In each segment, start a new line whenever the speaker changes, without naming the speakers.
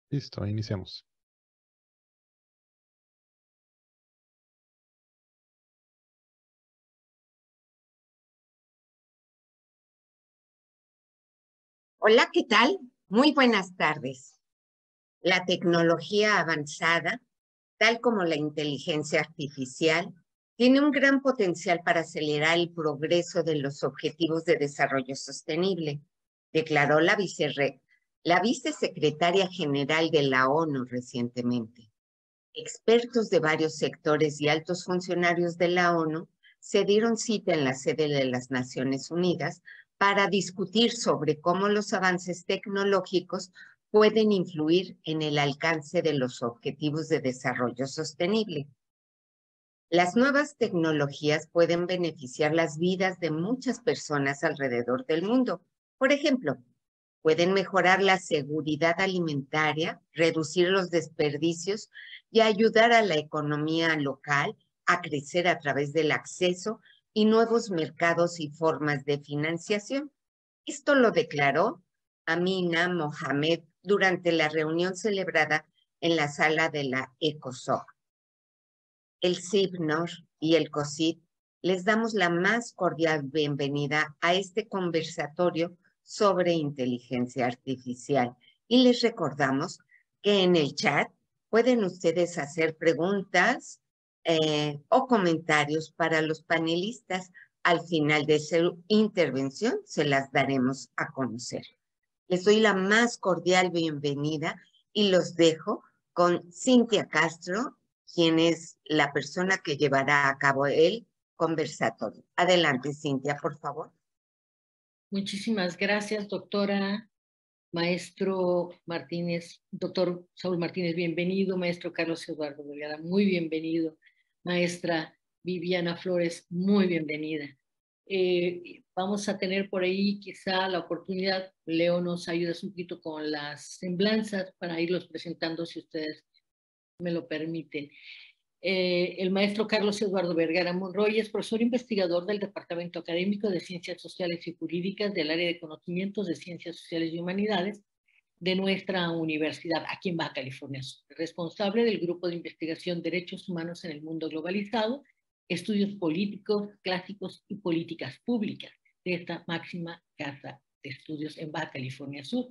Listo, iniciamos.
Hola, ¿qué tal? Muy buenas tardes. La tecnología avanzada, tal como la inteligencia artificial, tiene un gran potencial para acelerar el progreso de los objetivos de desarrollo sostenible, declaró la vicesecretaria general de la ONU recientemente. Expertos de varios sectores y altos funcionarios de la ONU se dieron cita en la sede de las Naciones Unidas para discutir sobre cómo los avances tecnológicos pueden influir en el alcance de los objetivos de desarrollo sostenible. Las nuevas tecnologías pueden beneficiar las vidas de muchas personas alrededor del mundo. Por ejemplo, pueden mejorar la seguridad alimentaria, reducir los desperdicios y ayudar a la economía local a crecer a través del acceso y nuevos mercados y formas de financiación. Esto lo declaró Amina Mohamed durante la reunión celebrada en la sala de la ECOSOC. El CIBNOR y el COSIT les damos la más cordial bienvenida a este conversatorio sobre inteligencia artificial y les recordamos que en el chat pueden ustedes hacer preguntas o comentarios para los panelistas. Al final de su intervención se las daremos a conocer. Les doy la más cordial bienvenida y los dejo con Cintia Castro, quien es la persona que llevará a cabo el conversatorio. Adelante, Cintia, por favor.
Muchísimas gracias, doctora. Maestro Martínez, doctor Saúl Martínez, bienvenido. Maestro Carlos Eduardo Vergara, muy bienvenido. Maestra Viviana Flores, muy bienvenida. Vamos a tener por ahí quizá la oportunidad, Leo nos ayuda un poquito con las semblanzas para irlos presentando si ustedes me lo permiten. El maestro Carlos Eduardo Vergara Monroy es profesor investigador del Departamento Académico de Ciencias Sociales y Jurídicas del área de conocimientos de Ciencias Sociales y Humanidades de nuestra universidad aquí en Baja California Sur, responsable del Grupo de Investigación Derechos Humanos en el Mundo Globalizado, Estudios Políticos, Clásicos y Políticas Públicas de esta máxima casa de estudios en Baja California Sur.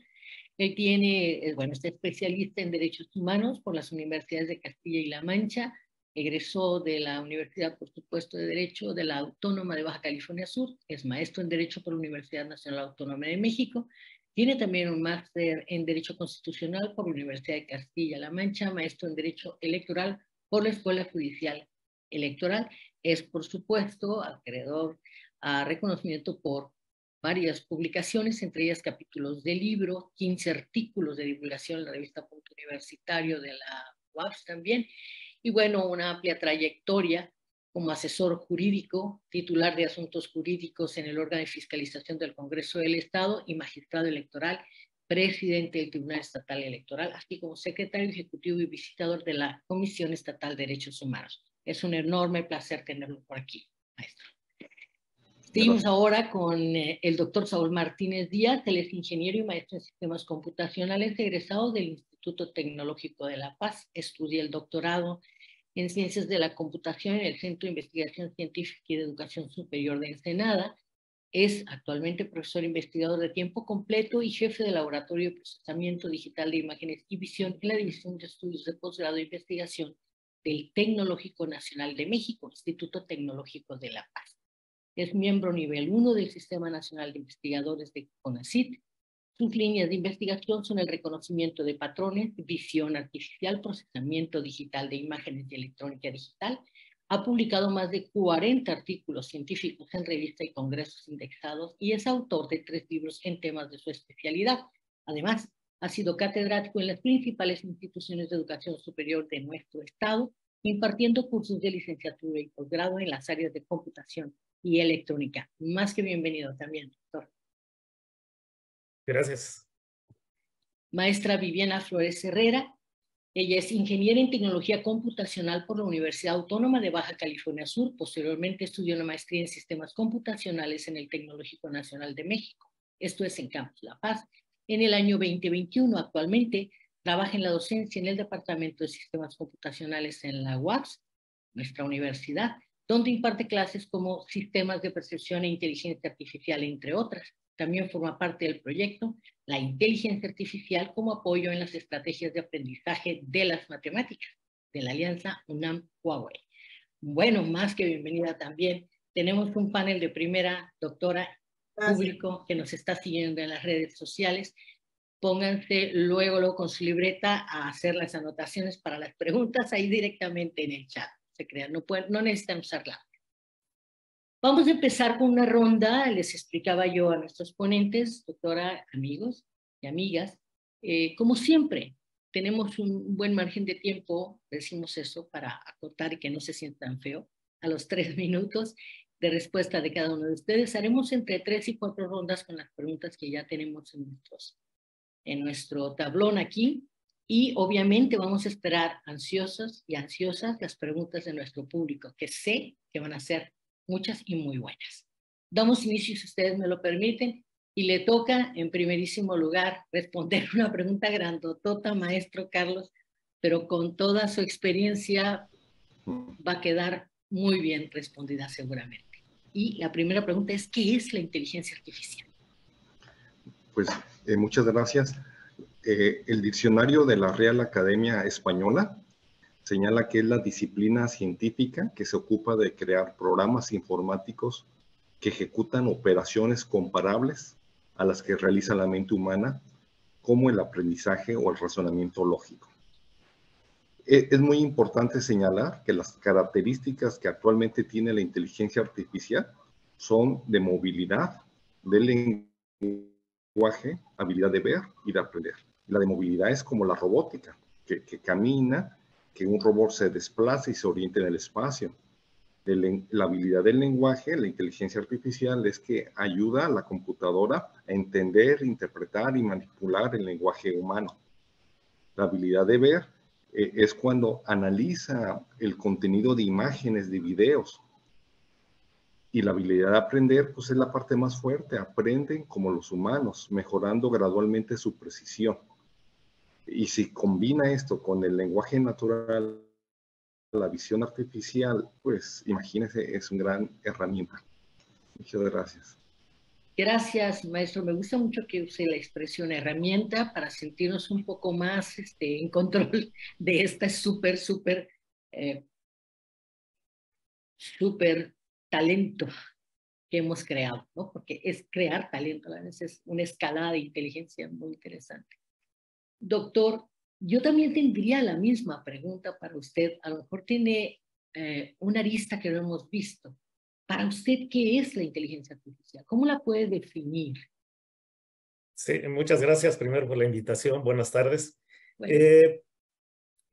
Él es especialista en derechos humanos por las universidades de Castilla y La Mancha, egresó de la Universidad, por supuesto, de Derecho de la Autónoma de Baja California Sur, es maestro en Derecho por la Universidad Nacional Autónoma de México, tiene también un máster en Derecho Constitucional por la Universidad de Castilla-La Mancha, maestro en Derecho Electoral por la Escuela Judicial Electoral, es, por supuesto, acreedor a reconocimiento por varias publicaciones, entre ellas capítulos de libro, 15 artículos de divulgación en la revista Punto Universitario de la UAPS también, y bueno, una amplia trayectoria como asesor jurídico, titular de asuntos jurídicos en el órgano de fiscalización del Congreso del Estado y magistrado electoral, presidente del Tribunal Estatal Electoral, así como secretario ejecutivo y visitador de la Comisión Estatal de Derechos Humanos. Es un enorme placer tenerlo por aquí, maestro. Seguimos ahora con el doctor Saúl Martínez Díaz, él es ingeniero y maestro en sistemas computacionales, egresado del Instituto Tecnológico de La Paz, estudia el doctorado en Ciencias de la Computación en el Centro de Investigación Científica y de Educación Superior de Ensenada. Es actualmente profesor investigador de tiempo completo y jefe de Laboratorio de Procesamiento Digital de Imágenes y Visión en la División de Estudios de Posgrado e Investigación del Tecnológico Nacional de México, Instituto Tecnológico de La Paz. Es miembro nivel 1 del Sistema Nacional de Investigadores de CONACYT. Sus líneas de investigación son el reconocimiento de patrones, visión artificial, procesamiento digital de imágenes y electrónica digital. Ha publicado más de 40 artículos científicos en revistas y congresos indexados y es autor de 3 libros en temas de su especialidad. Además, ha sido catedrático en las principales instituciones de educación superior de nuestro estado, impartiendo cursos de licenciatura y posgrado en las áreas de computación y electrónica. Más que bienvenido también, doctor.
Gracias.
Maestra Viviana Flores Herrera, ella es ingeniera en tecnología computacional por la Universidad Autónoma de Baja California Sur. Posteriormente estudió una maestría en sistemas computacionales en el Tecnológico Nacional de México. Esto es en Campus La Paz. En el año 2021, actualmente, trabaja en la docencia en el Departamento de Sistemas Computacionales en la UABS, nuestra universidad, donde imparte clases como sistemas de percepción e inteligencia artificial, entre otras. También forma parte del proyecto La Inteligencia Artificial como apoyo en las estrategias de aprendizaje de las matemáticas, de la alianza UNAM-Huawei. Bueno, más que bienvenida también. Tenemos un panel de primera, doctora, público que nos está siguiendo en las redes sociales. Pónganse luego con su libreta a hacer las anotaciones para las preguntas ahí directamente en el chat. Se crean, no necesitan usarla. Vamos a empezar con una ronda. Les explicaba yo a nuestros ponentes, doctora, amigos y amigas, como siempre, tenemos un buen margen de tiempo, decimos eso, para acotar y que no se sientan feo, a los 3 minutos de respuesta de cada uno de ustedes. Haremos entre 3 y 4 rondas con las preguntas que ya tenemos en nuestro tablón aquí. Y obviamente vamos a esperar ansiosos y ansiosas las preguntas de nuestro público, que sé que van a ser muchas y muy buenas. Damos inicio, si ustedes me lo permiten, y le toca en primerísimo lugar responder una pregunta grandotota, maestro Carlos, pero con toda su experiencia va a quedar muy bien respondida seguramente. Y la primera pregunta es, ¿qué es la inteligencia artificial?
Pues muchas gracias. El diccionario de la Real Academia Española señala que es la disciplina científica que se ocupa de crear programas informáticos que ejecutan operaciones comparables a las que realiza la mente humana, como el aprendizaje o el razonamiento lógico. Es muy importante señalar que las características que actualmente tiene la inteligencia artificial son de movilidad, de lenguaje, habilidad de ver y de aprender. La de movilidad es como la robótica, que camina, que un robot se desplace y se oriente en el espacio. La habilidad del lenguaje, la inteligencia artificial, es que ayuda a la computadora a entender, interpretar y manipular el lenguaje humano. La habilidad de ver es cuando analiza el contenido de imágenes, de videos. Y la habilidad de aprender, pues es la parte más fuerte. Aprenden como los humanos, mejorando gradualmente su precisión. Y si combina esto con el lenguaje natural, la visión artificial, pues imagínense, es una gran herramienta. Muchas gracias.
Gracias, maestro. Me gusta mucho que use la expresión herramienta para sentirnos un poco más en control de esta súper talento que hemos creado, ¿no? Porque es crear talento, a veces es una escalada de inteligencia muy interesante. Doctor, yo también tendría la misma pregunta para usted. A lo mejor tiene una arista que no hemos visto. Para usted, ¿qué es la inteligencia artificial? ¿Cómo la puede definir?
Sí, muchas gracias primero por la invitación. Buenas tardes. Bueno.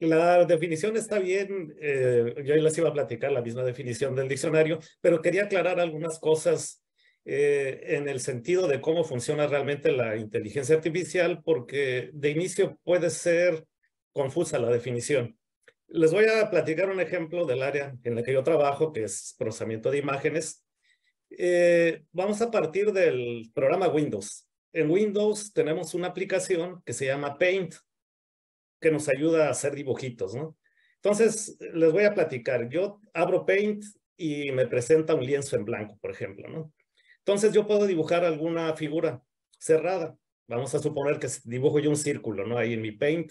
La definición está bien. Yo les iba a platicar la misma definición del diccionario, pero quería aclarar algunas cosas en el sentido de cómo funciona realmente la inteligencia artificial, porque de inicio puede ser confusa la definición. Les voy a platicar un ejemplo del área en la que yo trabajo, que es procesamiento de imágenes. Vamos a partir del programa Windows. En Windows tenemos una aplicación que se llama Paint, que nos ayuda a hacer dibujitos, ¿no? Entonces, les voy a platicar. Yo abro Paint y me presenta un lienzo en blanco, por ejemplo, ¿no? Entonces, yo puedo dibujar alguna figura cerrada. Vamos a suponer que dibujo yo un círculo, ¿no? Ahí en mi Paint.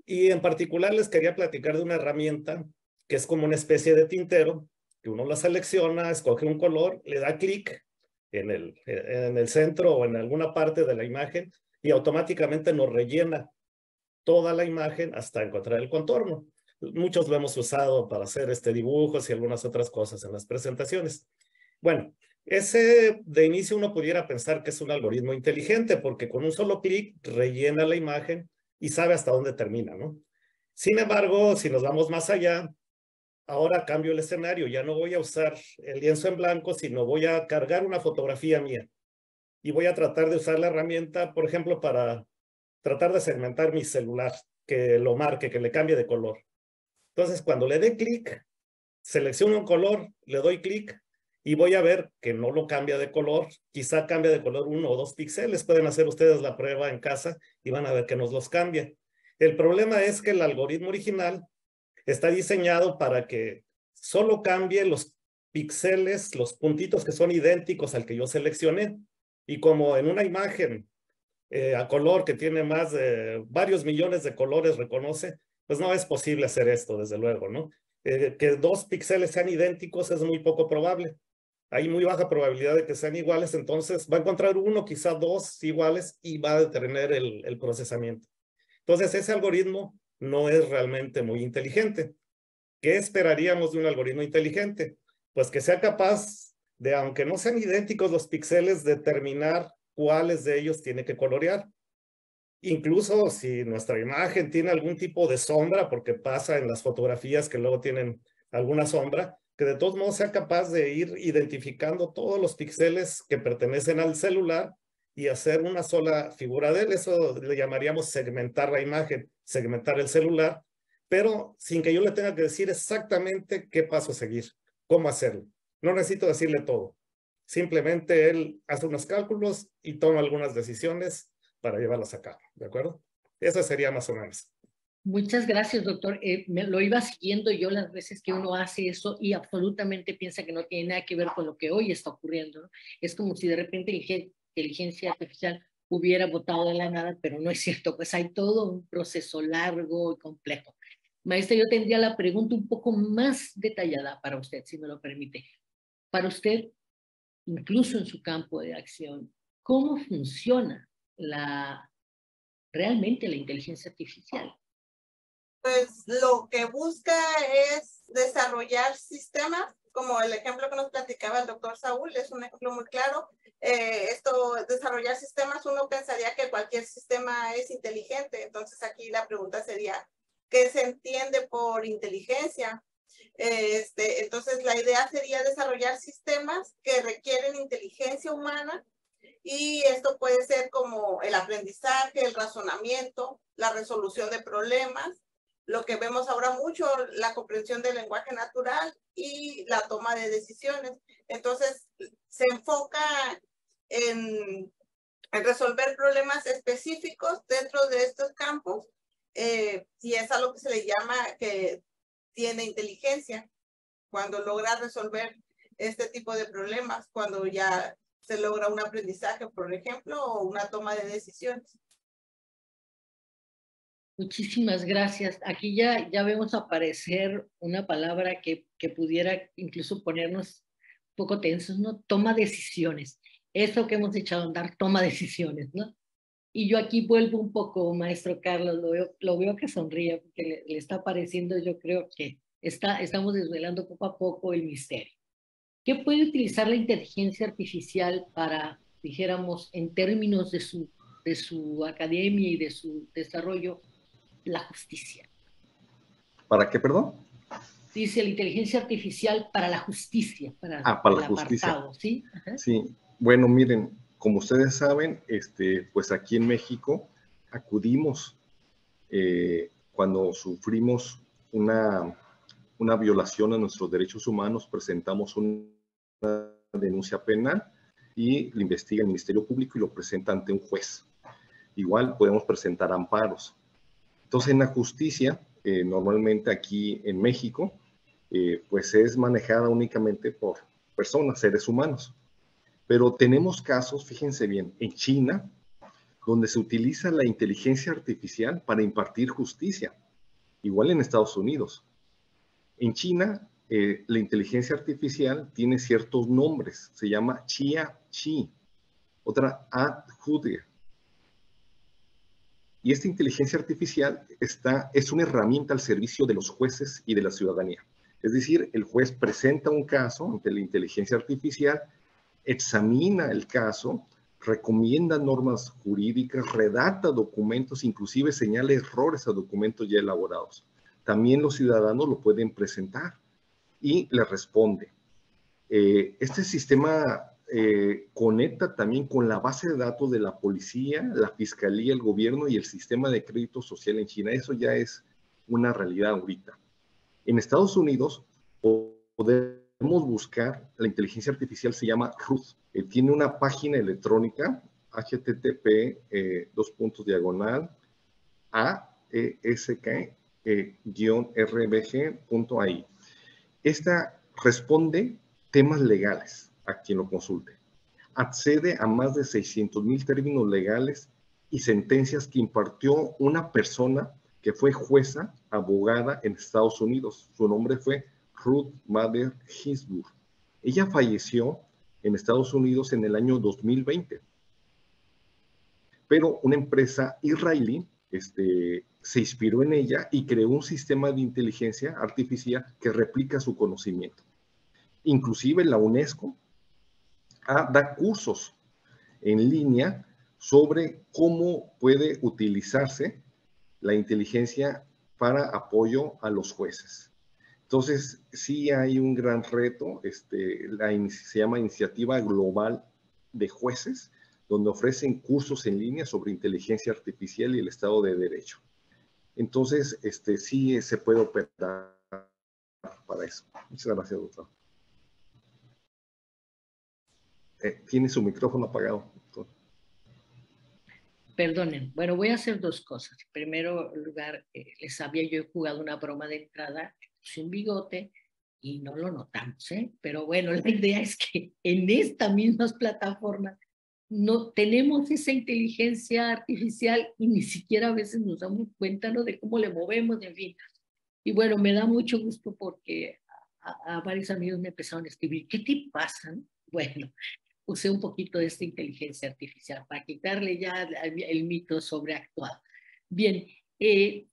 Y en particular les quería platicar de una herramienta que es como una especie de tintero, que uno la selecciona, escoge un color, le da clic en el centro o en alguna parte de la imagen y automáticamente nos rellena toda la imagen hasta encontrar el contorno. Muchos lo hemos usado para hacer dibujos y algunas otras cosas en las presentaciones. Bueno, ese de inicio uno pudiera pensar que es un algoritmo inteligente porque con un solo clic rellena la imagen y sabe hasta dónde termina, ¿no? Sin embargo, si nos vamos más allá, ahora cambio el escenario. Ya no voy a usar el lienzo en blanco, sino voy a cargar una fotografía mía. Y voy a tratar de usar la herramienta, por ejemplo, para tratar de segmentar mi celular, que lo marque, que le cambie de color. Entonces, cuando le dé clic, selecciono un color, le doy clic y voy a ver que no lo cambia de color. Quizá cambia de color 1 o 2 píxeles. Pueden hacer ustedes la prueba en casa y van a ver que nos los cambia. El problema es que el algoritmo original está diseñado para que solo cambie los píxeles, los puntitos que son idénticos al que yo seleccioné. Y como en una imagen a color que tiene más de varios millones de colores reconoce, pues no es posible hacer esto, desde luego, ¿no? Que 2 píxeles sean idénticos es muy poco probable. Hay muy baja probabilidad de que sean iguales, entonces va a encontrar uno, quizá 2 iguales y va a detener el procesamiento. Entonces ese algoritmo no es realmente muy inteligente. ¿Qué esperaríamos de un algoritmo inteligente? Pues que sea capaz de, aunque no sean idénticos los píxeles, determinar cuáles de ellos tiene que colorear. Incluso si nuestra imagen tiene algún tipo de sombra, porque pasa en las fotografías que luego tienen alguna sombra, que de todos modos sea capaz de ir identificando todos los píxeles que pertenecen al celular y hacer una sola figura de él. Eso le llamaríamos segmentar la imagen, segmentar el celular, pero sin que yo le tenga que decir exactamente qué paso seguir, cómo hacerlo. No necesito decirle todo. Simplemente él hace unos cálculos y toma algunas decisiones para llevarlas a cabo, ¿de acuerdo? Eso sería más o menos.
Muchas gracias, doctor. Lo iba siguiendo yo las veces que uno hace eso y absolutamente piensa que no tiene nada que ver con lo que hoy está ocurriendo, ¿no? Es como si de repente la inteligencia artificial hubiera votado de la nada, pero no es cierto, pues hay todo un proceso largo y complejo. Maestra, yo tendría la pregunta un poco más detallada para usted, si me lo permite. Para usted, incluso en su campo de acción, ¿cómo funciona realmente la inteligencia artificial?
Pues lo que busca es desarrollar sistemas, como el ejemplo que nos platicaba el doctor Saúl, es un ejemplo muy claro. Desarrollar sistemas, uno pensaría que cualquier sistema es inteligente, entonces aquí la pregunta sería, ¿qué se entiende por inteligencia? Entonces la idea sería desarrollar sistemas que requieren inteligencia humana, y esto puede ser como el aprendizaje, el razonamiento, la resolución de problemas, lo que vemos ahora mucho, la comprensión del lenguaje natural y la toma de decisiones. Entonces, se enfoca en resolver problemas específicos dentro de estos campos, y es a lo que se le llama que tiene inteligencia, cuando logra resolver este tipo de problemas, cuando ya se logra un aprendizaje, por ejemplo, o una toma de decisiones.
Muchísimas gracias. Aquí ya vemos aparecer una palabra que pudiera incluso ponernos un poco tensos, ¿no? Toma decisiones. Eso que hemos echado a andar, toma decisiones, ¿no? Y yo aquí vuelvo un poco, maestro Carlos, lo veo que sonríe, porque le está pareciendo, yo creo que estamos desvelando poco a poco el misterio. ¿Qué puede utilizar la inteligencia artificial para, dijéramos, en términos de su academia y de su desarrollo, la justicia?
¿Para qué, perdón?
Dice la inteligencia artificial para la justicia, para
la justicia.
apartado, ¿sí? Ajá.
Sí, bueno, miren, como ustedes saben, pues aquí en México acudimos cuando sufrimos una violación a nuestros derechos humanos, presentamos una denuncia penal y lo investiga el Ministerio Público y lo presenta ante un juez. Igual podemos presentar amparos. Entonces, en la justicia, normalmente aquí en México, pues es manejada únicamente por personas, seres humanos. Pero tenemos casos, fíjense bien, en China, donde se utiliza la inteligencia artificial para impartir justicia. Igual en Estados Unidos. En China, la inteligencia artificial tiene ciertos nombres. Se llama Chia Chi, otra Ad Jude. Y esta inteligencia artificial es una herramienta al servicio de los jueces y de la ciudadanía. Es decir, el juez presenta un caso ante la inteligencia artificial, examina el caso, recomienda normas jurídicas, redacta documentos, inclusive señala errores a documentos ya elaborados. También los ciudadanos lo pueden presentar y le responde. Este sistema conecta también con la base de datos de la policía, la fiscalía, el gobierno y el sistema de crédito social en China. Eso ya es una realidad ahorita. En Estados Unidos podemos buscar, la inteligencia artificial se llama Ruth. Tiene una página electrónica, http:// esk-rbg.ai. Esta responde temas legales a quien lo consulte. Accede a más de 600,000 términos legales y sentencias que impartió una persona que fue jueza, abogada en Estados Unidos. Su nombre fue Ruth Bader Ginsburg. Ella falleció en Estados Unidos en el año 2020. Pero una empresa israelí se inspiró en ella y creó un sistema de inteligencia artificial que replica su conocimiento. Inclusive la UNESCO da cursos en línea sobre cómo puede utilizarse la inteligencia para apoyo a los jueces. Entonces, sí hay un gran reto, se llama Iniciativa Global de Jueces, donde ofrecen cursos en línea sobre inteligencia artificial y el Estado de Derecho. Entonces, sí se puede operar para eso. Muchas gracias, doctor. Tiene su micrófono apagado, doctor.
Perdonen. Bueno, voy a hacer dos cosas. En primer lugar, les había yo jugado una broma de entrada, puse un bigote y no lo notamos, ¿eh? Pero bueno, la idea es que en estas mismas plataformas no tenemos esa inteligencia artificial y ni siquiera a veces nos damos cuenta, ¿no?, de cómo le movemos, en fin. Y bueno, me da mucho gusto porque a varios amigos me empezaron a escribir, ¿qué te pasa? Bueno, usé un poquito de esta inteligencia artificial para quitarle ya el mito sobreactuado. Bien, en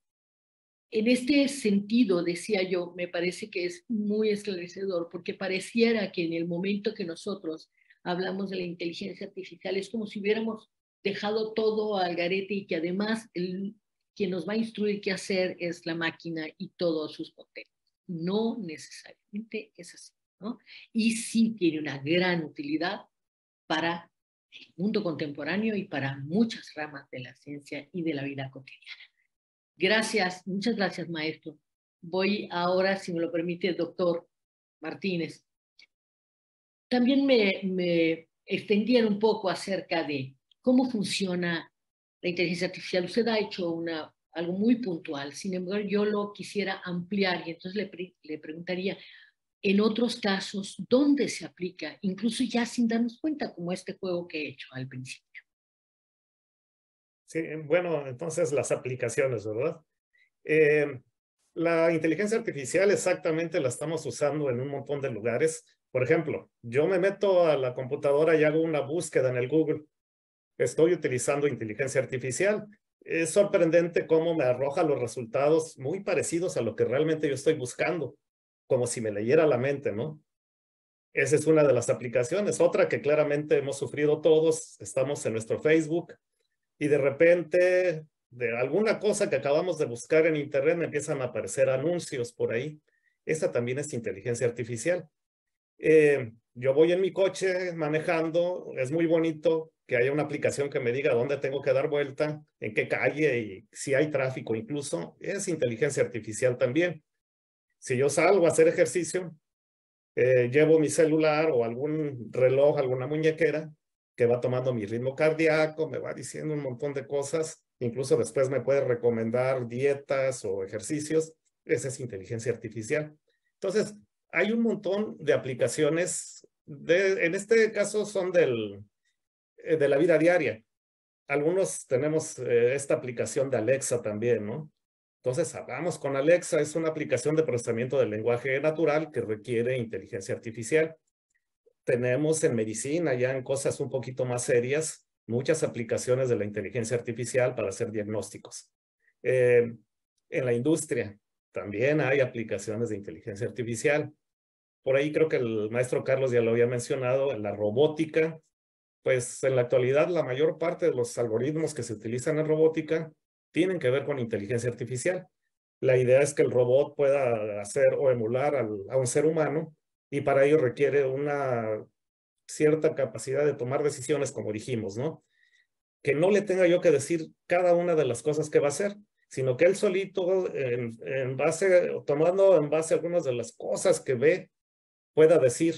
este sentido, decía yo, me parece que es muy esclarecedor porque pareciera que en el momento que nosotros hablamos de la inteligencia artificial es como si hubiéramos dejado todo al garete y que además quien nos va a instruir qué hacer es la máquina y todos sus potencias. No necesariamente es así, ¿no? Y sí tiene una gran utilidad para el mundo contemporáneo y para muchas ramas de la ciencia y de la vida cotidiana. Gracias, muchas gracias, maestro. Voy ahora, si me lo permite, doctor Martínez. También me extendieron un poco acerca de cómo funciona la inteligencia artificial. Usted ha hecho algo muy puntual, sin embargo, yo lo quisiera ampliar y entonces le preguntaría, en otros casos, ¿dónde se aplica? Incluso ya sin darnos cuenta, como este juego que he hecho al principio.
Sí, bueno, entonces las aplicaciones, ¿verdad? La inteligencia artificial exactamente la estamos usando en un montón de lugares. Por ejemplo, yo me meto a la computadora y hago una búsqueda en el Google. Estoy utilizando inteligencia artificial. Es sorprendente cómo me arroja los resultados muy parecidos a lo que realmente yo estoy buscando, como si me leyera la mente, ¿no? Esa es una de las aplicaciones. Otra que claramente hemos sufrido todos, estamos en nuestro Facebook y de repente de alguna cosa que acabamos de buscar en internet me empiezan a aparecer anuncios por ahí. Esa también es inteligencia artificial. Yo voy en mi coche manejando, es muy bonito que haya una aplicación que me diga dónde tengo que dar vuelta, en qué calle y si hay tráfico incluso. Es inteligencia artificial también. Si yo salgo a hacer ejercicio, llevo mi celular o algún reloj, alguna muñequera que va tomando mi ritmo cardíaco, me va diciendo un montón de cosas, incluso después me puede recomendar dietas o ejercicios. Esa es inteligencia artificial. Entonces, hay un montón de aplicaciones, en este caso son de la vida diaria. Algunos tenemos esta aplicación de Alexa también, ¿no? Entonces, hablamos con Alexa, es una aplicación de procesamiento del lenguaje natural que requiere inteligencia artificial. Tenemos en medicina, ya en cosas un poquito más serias, muchas aplicaciones de la inteligencia artificial para hacer diagnósticos. En la industria también hay aplicaciones de inteligencia artificial. Por ahí creo que el maestro Carlos ya lo había mencionado, en la robótica, pues en la actualidad la mayor parte de los algoritmos que se utilizan en robótica tienen que ver con inteligencia artificial. La idea es que el robot pueda hacer o emular a un ser humano y para ello requiere una cierta capacidad de tomar decisiones, como dijimos, ¿no? Que no le tenga yo que decir cada una de las cosas que va a hacer, sino que él solito, tomando en base a algunas de las cosas que ve, pueda decir,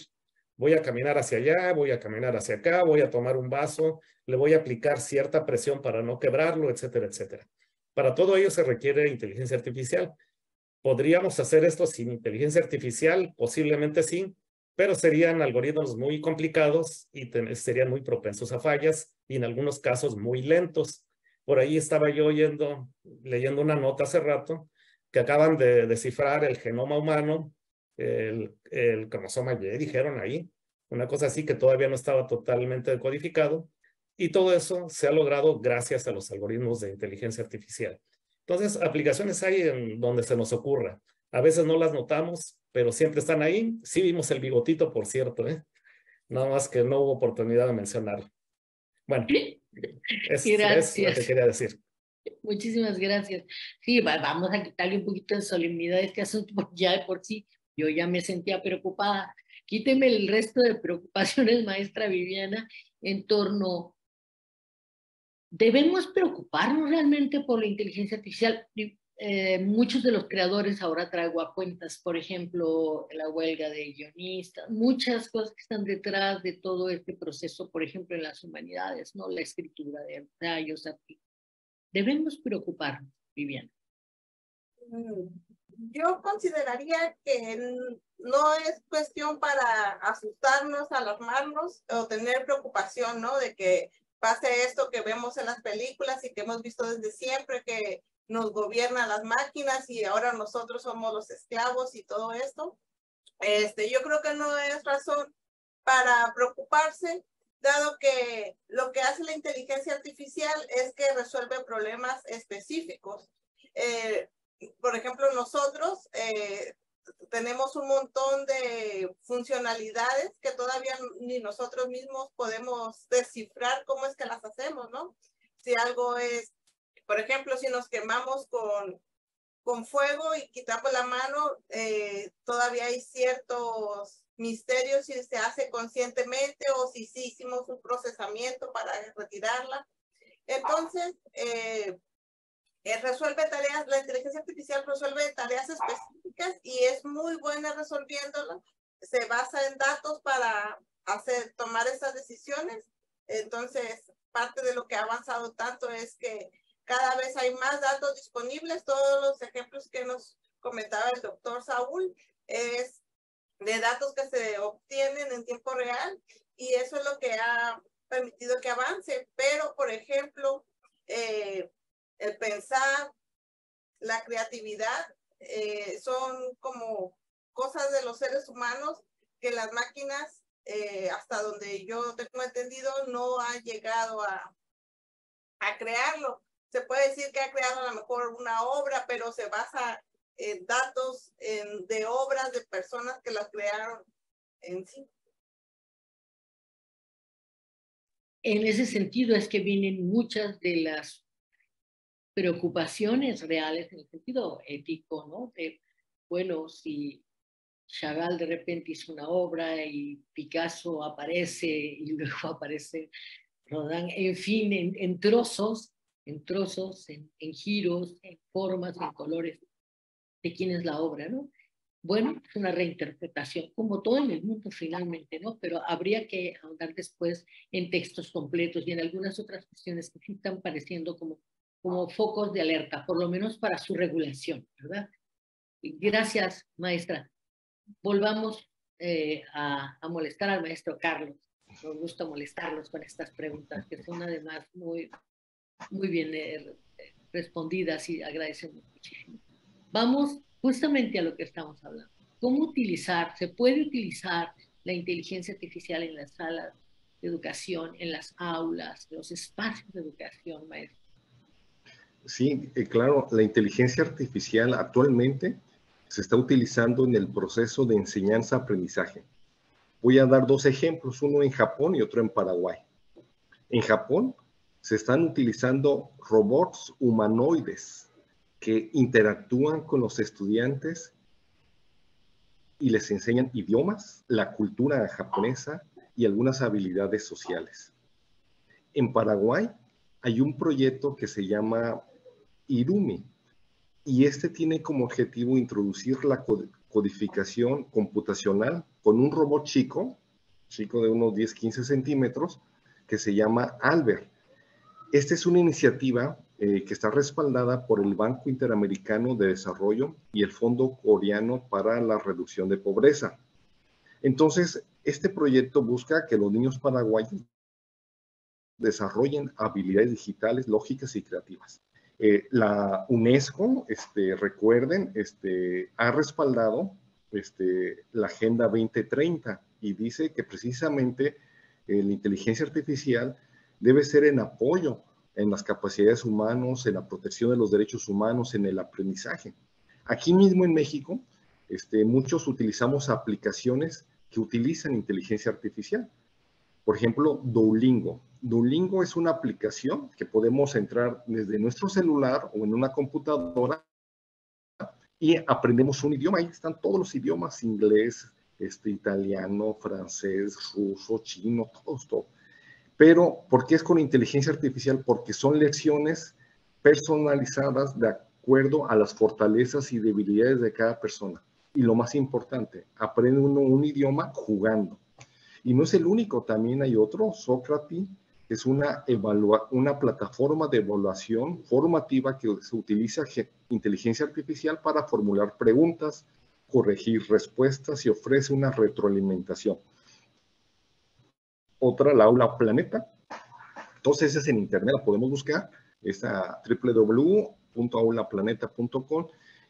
voy a caminar hacia allá, voy a caminar hacia acá, voy a tomar un vaso, le voy a aplicar cierta presión para no quebrarlo, etcétera, etcétera. Para todo ello se requiere inteligencia artificial. ¿Podríamos hacer esto sin inteligencia artificial? Posiblemente sí, pero serían algoritmos muy complicados y serían muy propensos a fallas y en algunos casos muy lentos. Por ahí estaba yo leyendo una nota hace rato que acaban de descifrar el genoma humano, el cromosoma Y, dijeron ahí, una cosa así que todavía no estaba totalmente decodificado, y todo eso se ha logrado gracias a los algoritmos de inteligencia artificial. Entonces, aplicaciones hay en donde se nos ocurra. A veces no las notamos, pero siempre están ahí. Sí vimos el bigotito, por cierto, ¿eh? Nada más que no hubo oportunidad de mencionarlo. Bueno, es lo que quería decir.
Muchísimas gracias. Sí, vamos a quitarle un poquito de solemnidad a este asunto, porque ya de por sí yo ya me sentía preocupada. Quíteme el resto de preocupaciones, maestra Viviana, en torno... ¿Debemos preocuparnos realmente por la inteligencia artificial? Muchos de los creadores ahora traigo a cuentas, por ejemplo, la huelga de guionistas, muchas cosas que están detrás de todo este proceso, por ejemplo, en las humanidades, ¿no? La escritura de ensayos, artículos. ¿Debemos preocuparnos, Viviana?
Yo consideraría que no es cuestión para asustarnos, alarmarnos o tener preocupación, ¿no? De que pase esto que vemos en las películas y que hemos visto desde siempre, que nos gobiernan las máquinas y ahora nosotros somos los esclavos y todo esto. Yo creo que no es razón para preocuparse, dado que lo que hace la inteligencia artificial es que resuelve problemas específicos. Por ejemplo, nosotros tenemos un montón de funcionalidades que todavía ni nosotros mismos podemos descifrar cómo es que las hacemos, ¿no? Si algo es, por ejemplo, si nos quemamos con fuego y quitamos la mano, todavía hay ciertos misterios si se hace conscientemente o si sí hicimos un procesamiento para retirarla. Entonces, resuelve tareas, la inteligencia artificial resuelve tareas específicas y es muy buena resolviéndolo. Se basa en datos para tomar esas decisiones. Entonces, parte de lo que ha avanzado tanto es que cada vez hay más datos disponibles. Todos los ejemplos que nos comentaba el doctor Saúl es de datos que se obtienen en tiempo real y eso es lo que ha permitido que avance. Pero, por ejemplo, el pensar, la creatividad, son como cosas de los seres humanos que las máquinas, hasta donde yo tengo entendido, no han llegado a crearlo. Se puede decir que ha creado a lo mejor una obra, pero se basa en datos de obras de personas que las crearon en sí.
En ese sentido es que vienen muchas de las preocupaciones reales en el sentido ético, ¿no? De, bueno, si Chagall de repente hizo una obra y Picasso aparece y luego aparece Rodin, en fin, en trozos, en giros, en formas, en colores de quién es la obra, ¿no? Bueno, es una reinterpretación, como todo en el mundo finalmente, ¿no? Pero habría que ahondar después en textos completos y en algunas otras cuestiones que sí están pareciendo como focos de alerta, por lo menos para su regulación, ¿verdad? Gracias, maestra. Volvamos a molestar al maestro Carlos. Nos gusta molestarlos con estas preguntas, que son además muy bien respondidas y agradecemos muchísimo. Vamos justamente a lo que estamos hablando. ¿Cómo se puede utilizar la inteligencia artificial en las salas de educación, en las aulas, los espacios de educación, maestro?
Sí, claro, la inteligencia artificial actualmente se está utilizando en el proceso de enseñanza-aprendizaje. Voy a dar dos ejemplos, uno en Japón y otro en Paraguay. En Japón se están utilizando robots humanoides que interactúan con los estudiantes y les enseñan idiomas, la cultura japonesa y algunas habilidades sociales. En Paraguay hay un proyecto que se llama Irumi, y este tiene como objetivo introducir la codificación computacional con un robot chico de unos 10-15 centímetros, que se llama Albert. Esta es una iniciativa que está respaldada por el Banco Interamericano de Desarrollo y el Fondo Coreano para la Reducción de Pobreza. Entonces, este proyecto busca que los niños paraguayos desarrollen habilidades digitales, lógicas y creativas. La UNESCO, recuerden, ha respaldado la Agenda 2030 y dice que precisamente la inteligencia artificial debe ser en apoyo en las capacidades humanas, en la protección de los derechos humanos, en el aprendizaje. Aquí mismo en México, muchos utilizamos aplicaciones que utilizan inteligencia artificial. Por ejemplo, Duolingo. Duolingo es una aplicación que podemos entrar desde nuestro celular o en una computadora y aprendemos un idioma. Ahí están todos los idiomas: inglés, italiano, francés, ruso, chino, todo. Pero, ¿por qué es con inteligencia artificial? Porque son lecciones personalizadas de acuerdo a las fortalezas y debilidades de cada persona. Y lo más importante, aprende uno un idioma jugando. Y no es el único, también hay otro, Socrates, que es una plataforma de evaluación formativa que se utiliza inteligencia artificial para formular preguntas, corregir respuestas y ofrece una retroalimentación. Otra, la Aula Planeta. Entonces, esa es en internet, la podemos buscar, es a www.aulaplaneta.com,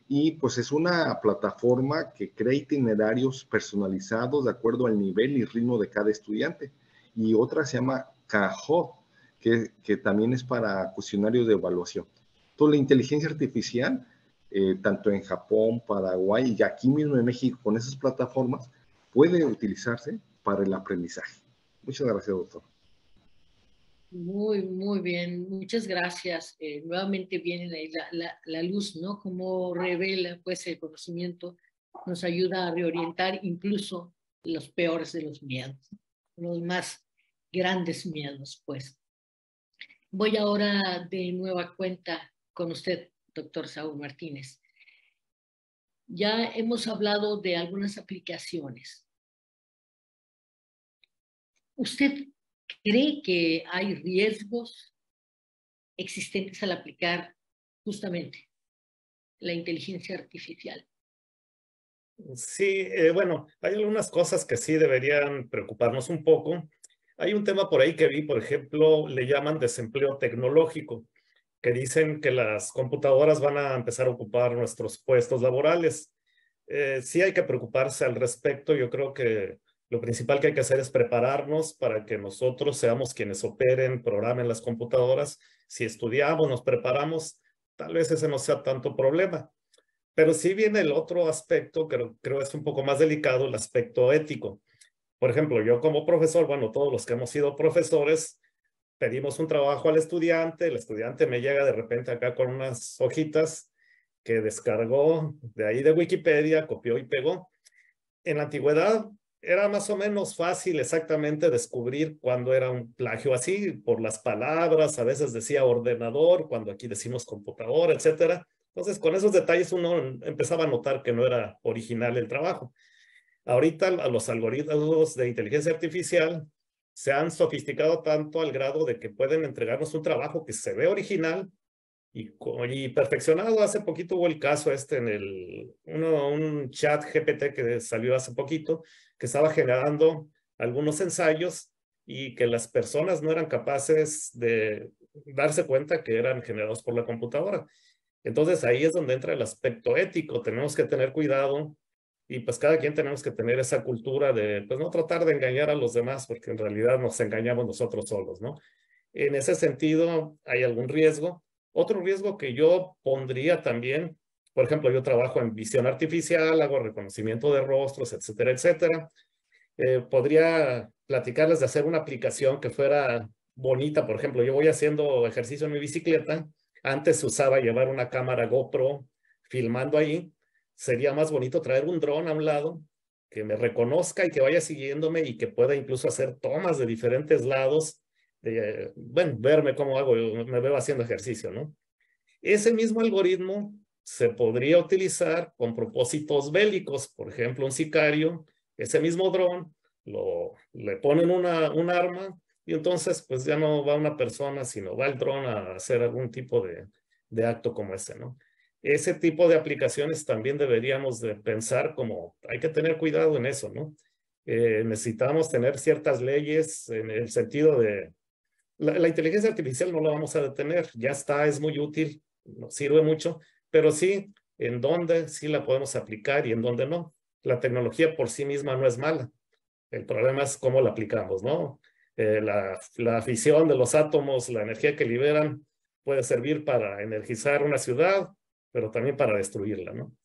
y pues es una plataforma que crea itinerarios personalizados de acuerdo al nivel y ritmo de cada estudiante. Y otra se llama Kahoot, que también es para cuestionarios de evaluación. Entonces, la inteligencia artificial, tanto en Japón, Paraguay y aquí mismo en México, con esas plataformas, puede utilizarse para el aprendizaje. Muchas gracias, doctor.
Muy bien. Muchas gracias. Nuevamente viene ahí la luz, ¿no? Como revela, pues, el conocimiento nos ayuda a reorientar incluso los peores de los miedos, los más grandes miedos, pues. Voy ahora de nueva cuenta con usted, doctor Saúl Martínez. Ya hemos hablado de algunas aplicaciones. ¿Usted cree que hay riesgos existentes al aplicar justamente la inteligencia artificial?
Sí, bueno, hay algunas cosas que sí deberían preocuparnos un poco. Hay un tema por ahí que vi, por ejemplo, le llaman desempleo tecnológico, que dicen que las computadoras van a empezar a ocupar nuestros puestos laborales. Sí hay que preocuparse al respecto. Yo creo que lo principal que hay que hacer es prepararnos para que nosotros seamos quienes operen, programen las computadoras. Si estudiamos, nos preparamos, tal vez ese no sea tanto problema. Pero sí viene el otro aspecto, que creo es un poco más delicado, el aspecto ético. Por ejemplo, yo como profesor, bueno, todos los que hemos sido profesores, pedimos un trabajo al estudiante, el estudiante me llega de repente acá con unas hojitas que descargó de ahí de Wikipedia, copió y pegó. En la antigüedad era más o menos fácil exactamente descubrir cuándo era un plagio así, por las palabras, a veces decía ordenador, cuando aquí decimos computadora, etcétera. Entonces, con esos detalles uno empezaba a notar que no era original el trabajo. Ahorita los algoritmos de inteligencia artificial se han sofisticado tanto al grado de que pueden entregarnos un trabajo que se ve original y perfeccionado. Hace poquito hubo el caso en un chat GPT que salió hace poquito, que estaba generando algunos ensayos y que las personas no eran capaces de darse cuenta que eran generados por la computadora. Entonces ahí es donde entra el aspecto ético. Tenemos que tener cuidado y pues cada quien tenemos que tener esa cultura de pues no tratar de engañar a los demás, porque en realidad nos engañamos nosotros solos, ¿no? En ese sentido, ¿hay algún riesgo? Otro riesgo que yo pondría también, por ejemplo, yo trabajo en visión artificial, hago reconocimiento de rostros, etcétera, etcétera. Podría platicarles de hacer una aplicación que fuera bonita. Por ejemplo, yo voy haciendo ejercicio en mi bicicleta. Antes se usaba llevar una cámara GoPro filmando ahí. Sería más bonito traer un dron a un lado que me reconozca y que vaya siguiéndome y que pueda incluso hacer tomas de diferentes lados. Bueno, verme cómo hago, me veo haciendo ejercicio, ¿no? Ese mismo algoritmo se podría utilizar con propósitos bélicos. Por ejemplo, un sicario, ese mismo dron, le ponen un arma y entonces pues ya no va una persona, sino va el dron a hacer algún tipo de acto como ese, ¿no? Ese tipo de aplicaciones también deberíamos de pensar como, hay que tener cuidado en eso, ¿no? Necesitamos tener ciertas leyes en el sentido de, la inteligencia artificial no la vamos a detener, ya está, es muy útil, nos sirve mucho, pero sí, en dónde sí la podemos aplicar y en dónde no. La tecnología por sí misma no es mala. El problema es cómo la aplicamos, ¿no? La fisión de los átomos, la energía que liberan, puede servir para energizar una ciudad, pero también para destruirla, ¿no?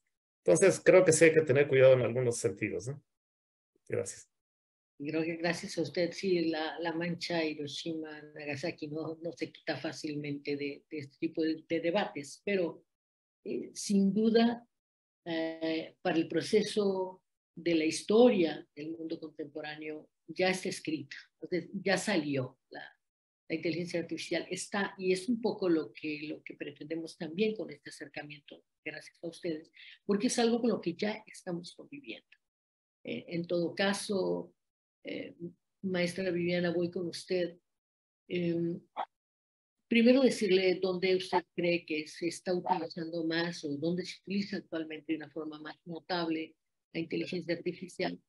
Entonces, creo que sí hay que tener cuidado en algunos sentidos, ¿no? Gracias.
Y creo que gracias a usted, sí, la mancha Hiroshima, Nagasaki no se quita fácilmente de este tipo de debates, pero sin duda, para el proceso de la historia del mundo contemporáneo ya está escrita, entonces ya salió la inteligencia artificial, está, y es un poco lo que pretendemos también con este acercamiento, gracias a ustedes, porque es algo con lo que ya estamos conviviendo. En todo caso, maestra Viviana, voy con usted. Primero decirle dónde usted cree que se está utilizando más o dónde se utiliza actualmente de una forma más notable la inteligencia artificial,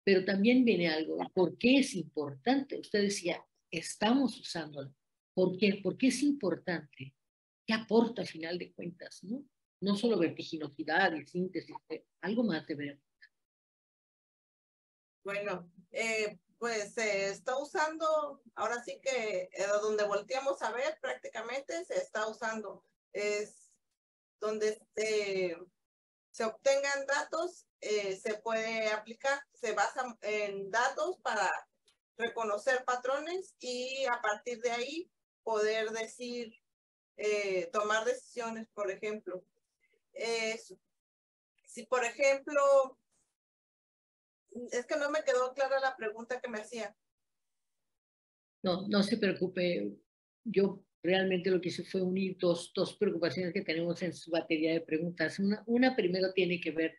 pero también viene algo, ¿por qué es importante? Usted decía, estamos usándola. ¿Por qué? ¿Por qué es importante? ¿Qué aporta a final de cuentas? No solo vertiginosidad y síntesis, algo más de ver.
Bueno, pues se está usando, ahora sí que donde volteamos a ver prácticamente se está usando, es donde se obtengan datos, se puede aplicar, se basa en datos para reconocer patrones y a partir de ahí poder decir, tomar decisiones, por ejemplo. Si por ejemplo, es que no me quedó clara la pregunta que me hacía.
No se preocupe. Yo realmente lo que hice fue unir dos preocupaciones que tenemos en su batería de preguntas. Una primero tiene que ver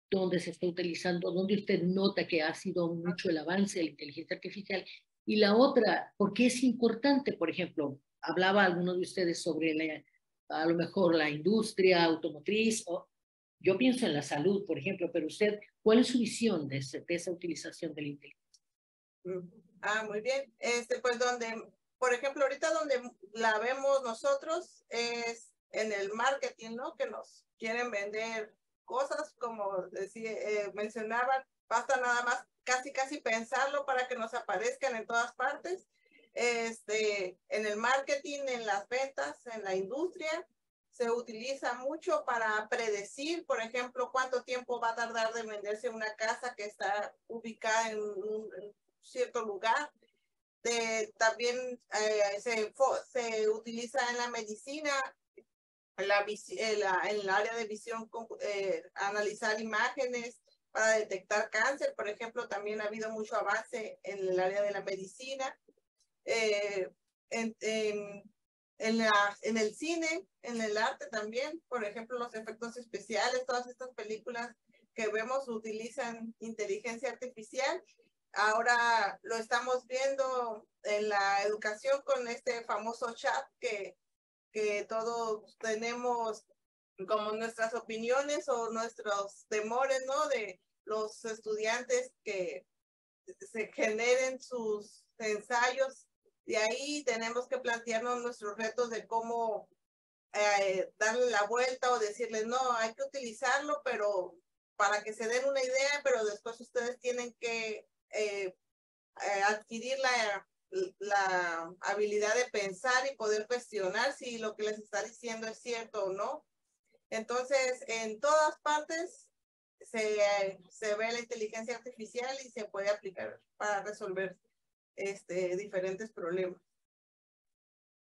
dónde se está utilizando, dónde usted nota que ha sido mucho el avance de la inteligencia artificial. Y la otra, ¿por qué es importante? Por ejemplo, hablaba alguno de ustedes sobre a lo mejor la industria automotriz, o yo pienso en la salud, por ejemplo, pero usted, ¿cuál es su visión de esa utilización de la inteligencia?
Muy bien. Pues por ejemplo, ahorita donde la vemos nosotros es en el marketing, ¿no? Que nos quieren vender cosas, como mencionaban, basta nada más casi pensarlo para que nos aparezcan en todas partes. En el marketing, en las ventas, en la industria, se utiliza mucho para predecir, por ejemplo, cuánto tiempo va a tardar de venderse una casa que está ubicada en un cierto lugar. También se utiliza en la medicina, en el área de visión, analizar imágenes para detectar cáncer, por ejemplo. También ha habido mucho avance en el área de la medicina. En el cine, en el arte también, por ejemplo, los efectos especiales, todas estas películas que vemos utilizan inteligencia artificial. Ahora lo estamos viendo en la educación con este famoso chat que todos tenemos como nuestras opiniones o nuestros temores, ¿no? De los estudiantes que se generen sus ensayos. De ahí tenemos que plantearnos nuestros retos de cómo darle la vuelta o decirles, no, hay que utilizarlo, pero para que se den una idea, pero después ustedes tienen que adquirir la habilidad de pensar y poder cuestionar si lo que les está diciendo es cierto o no. Entonces, en todas partes se ve la inteligencia artificial y se puede aplicar para resolver diferentes problemas.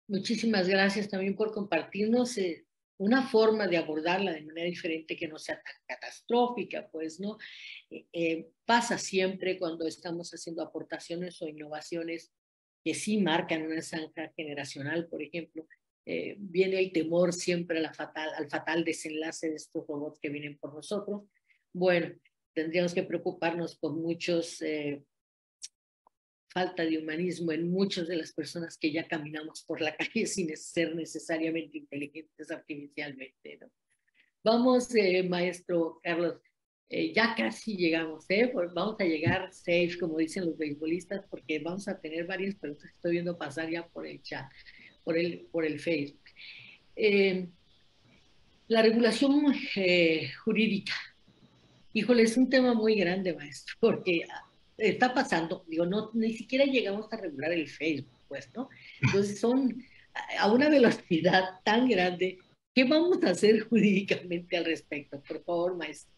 Muchísimas gracias también por compartirnos una forma de abordarla de manera diferente que no sea tan catastrófica, pues, ¿no? Pasa siempre cuando estamos haciendo aportaciones o innovaciones que sí marcan una zanja generacional, por ejemplo, viene el temor siempre al fatal desenlace de estos robots que vienen por nosotros. Bueno, tendríamos que preocuparnos por muchos falta de humanismo en muchas de las personas que ya caminamos por la calle sin ser necesariamente inteligentes artificialmente, ¿no? Vamos, maestro Carlos, ya casi llegamos, pues vamos a llegar safe, como dicen los beisbolistas, porque vamos a tener varias preguntas que estoy viendo pasar ya por el chat, por el Facebook. La regulación jurídica. Híjole, es un tema muy grande, maestro, porque está pasando, digo, no, ni siquiera llegamos a regular el Facebook, pues, ¿no? Entonces son a una velocidad tan grande. ¿Qué vamos a hacer jurídicamente al respecto? Por favor, maestro.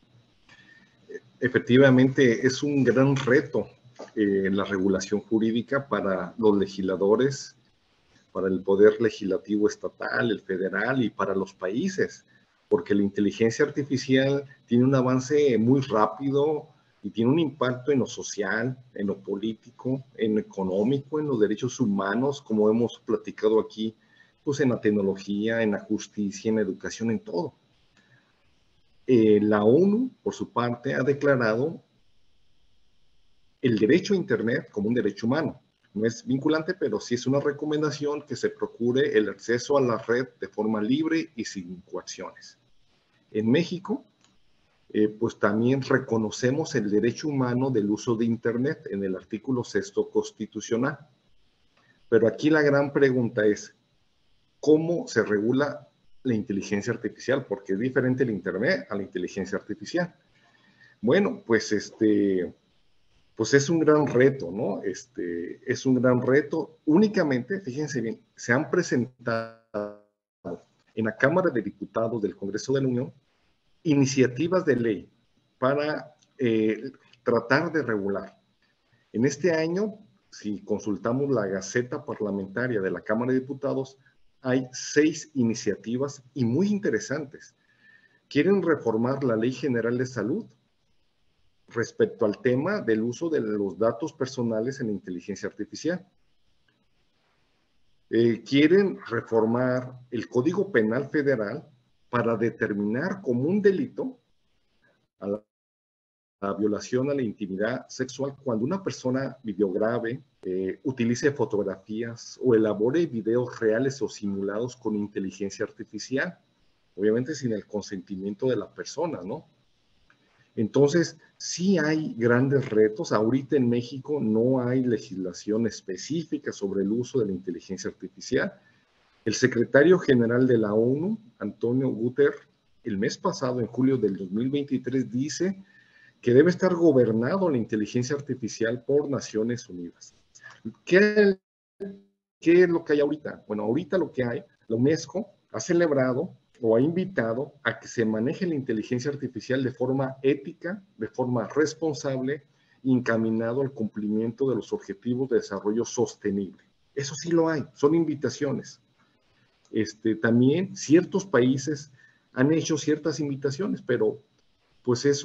Efectivamente, es un gran reto la regulación jurídica para los legisladores, para el poder legislativo estatal, el federal y para los países, porque la inteligencia artificial tiene un avance muy rápido y tiene un impacto en lo social, en lo político, en lo económico, en los derechos humanos, como hemos platicado aquí, pues en la tecnología, en la justicia, en la educación, en todo. La ONU, por su parte, ha declarado el derecho a Internet como un derecho humano. No es vinculante, pero sí es una recomendación que se procure el acceso a la red de forma libre y sin coacciones. En México, pues también reconocemos el derecho humano del uso de Internet en el artículo 6º constitucional. Pero aquí la gran pregunta es, ¿cómo se regula la inteligencia artificial? Porque es diferente el Internet a la inteligencia artificial. Bueno, pues es un gran reto, ¿no? Es un gran reto. Únicamente, fíjense bien, se han presentado en la Cámara de Diputados del Congreso de la Unión iniciativas de ley para tratar de regular. En este año, si consultamos la Gaceta Parlamentaria de la Cámara de Diputados, hay 6 iniciativas y muy interesantes. Quieren reformar la Ley General de Salud respecto al tema del uso de los datos personales en la inteligencia artificial. Quieren reformar el Código Penal Federal para determinar como un delito a la violación a la intimidad sexual cuando una persona videograve, utilice fotografías o elabore videos reales o simulados con inteligencia artificial, obviamente sin el consentimiento de la persona, ¿no? Entonces, sí hay grandes retos. Ahorita en México no hay legislación específica sobre el uso de la inteligencia artificial. El secretario general de la ONU, Antonio Guterres, el mes pasado, en julio del 2023, dice que debe estar gobernado la inteligencia artificial por Naciones Unidas. ¿Qué es lo que hay ahorita? Bueno, ahorita lo que hay, la UNESCO ha celebrado o ha invitado a que se maneje la inteligencia artificial de forma ética, de forma responsable, encaminado al cumplimiento de los objetivos de desarrollo sostenible. Eso sí lo hay, son invitaciones. También ciertos países han hecho ciertas invitaciones, pero pues es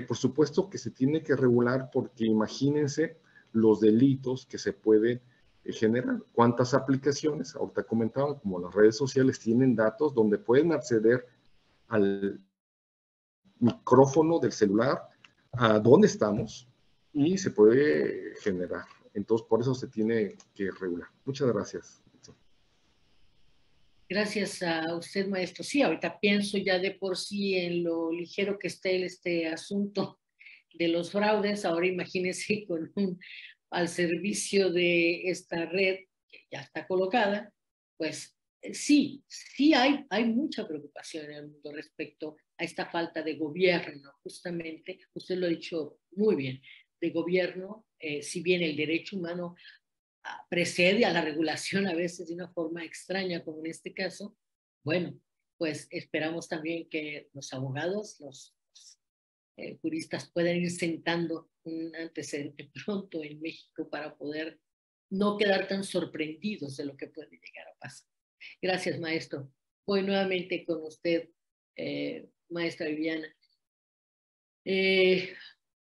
por supuesto que se tiene que regular porque imagínense los delitos que se pueden generar. ¿Cuántas aplicaciones? Ahorita comentaban, como las redes sociales tienen datos donde pueden acceder al micrófono del celular, a dónde estamos, y se puede generar. Entonces, por eso se tiene que regular. Muchas gracias.
Gracias a usted, maestro. Sí, ahorita pienso ya de por sí en lo ligero que esté este asunto de los fraudes. Ahora imagínense con al servicio de esta red que ya está colocada, pues sí hay mucha preocupación en el mundo respecto a esta falta de gobierno, justamente, usted lo ha dicho muy bien, de gobierno, si bien el derecho humano precede a la regulación a veces de una forma extraña, como en este caso, bueno, pues esperamos también que los abogados, los juristas puedan ir sentando un antecedente pronto en México para poder no quedar tan sorprendidos de lo que puede llegar a pasar. Gracias, maestro. Voy nuevamente con usted, maestra Viviana.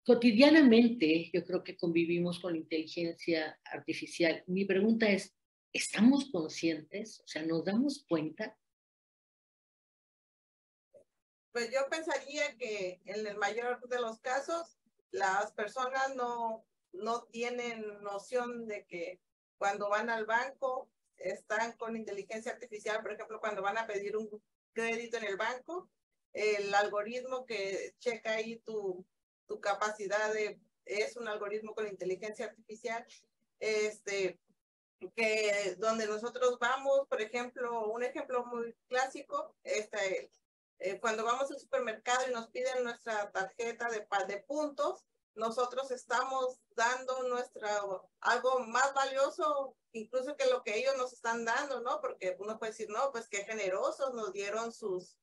Cotidianamente, yo creo que convivimos con la inteligencia artificial. Mi pregunta es, ¿estamos conscientes? O sea, ¿nos damos cuenta?
Pues yo pensaría que en el mayor de los casos, las personas no no tienen noción de que cuando van al banco están con inteligencia artificial. Por ejemplo, cuando van a pedir un crédito en el banco, el algoritmo que checa ahí tu capacidad es un algoritmo con inteligencia artificial, que donde nosotros vamos, por ejemplo, un ejemplo muy clásico, cuando vamos al supermercado y nos piden nuestra tarjeta de puntos, nosotros estamos dando algo más valioso incluso que lo que ellos nos están dando, ¿no? Porque uno puede decir, no, pues qué generosos, nos dieron sus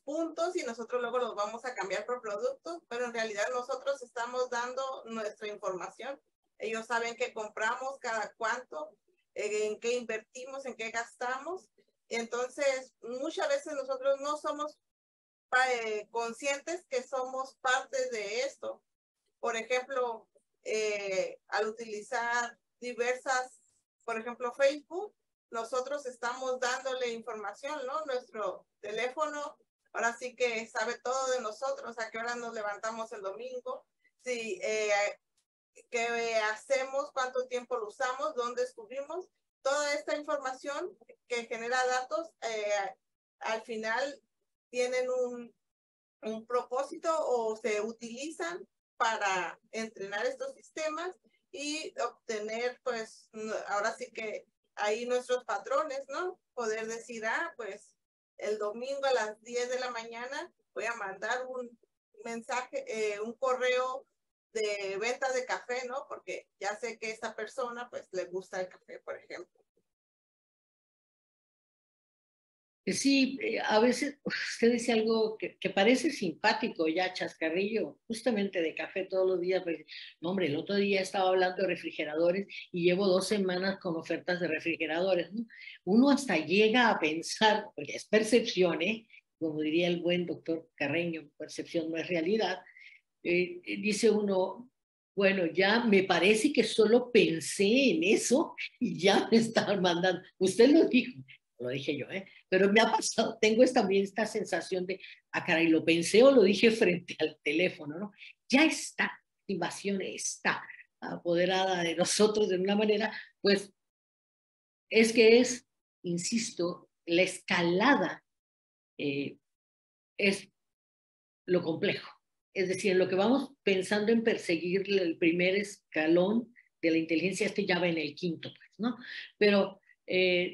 puntos y nosotros luego los vamos a cambiar por productos, pero en realidad nosotros estamos dando nuestra información. Ellos saben qué compramos, cada cuánto, en qué invertimos, en qué gastamos. Entonces, muchas veces nosotros no somos conscientes que somos parte de esto. Por ejemplo, al utilizar por ejemplo, Facebook, nosotros estamos dándole información, ¿no? Nuestro teléfono ahora sí que sabe todo de nosotros, a qué hora nos levantamos el domingo, si, qué hacemos, cuánto tiempo lo usamos, dónde estuvimos. Toda esta información que genera datos, al final tienen un propósito o se utilizan para entrenar estos sistemas y obtener, pues, ahora sí que ahí nuestros patrones, ¿no? Poder decir, pues, el domingo a las 10 de la mañana voy a mandar un mensaje, un correo de ventas de café, ¿no? Porque ya sé que esta persona, pues, le gusta el café, por ejemplo.
Sí, a veces usted dice algo que parece simpático ya, chascarrillo, justamente de café todos los días. Pues, no, hombre, el otro día estaba hablando de refrigeradores y llevo 2 semanas con ofertas de refrigeradores, ¿no? Uno hasta llega a pensar, porque es percepción, como diría el buen doctor Carreño, percepción no es realidad. Dice uno, bueno, ya me parece que solo pensé en eso y ya me estaban mandando. Usted lo dijo, lo dije yo, pero me ha pasado, tengo también esta sensación de, caray, lo pensé o lo dije frente al teléfono, ¿no? Ya está, la invasión está apoderada de nosotros de una manera, pues, es, insisto, la escalada es lo complejo. Es decir, lo que vamos pensando en perseguir el primer escalón de la inteligencia, ya va en el 5º, pues, ¿no? Pero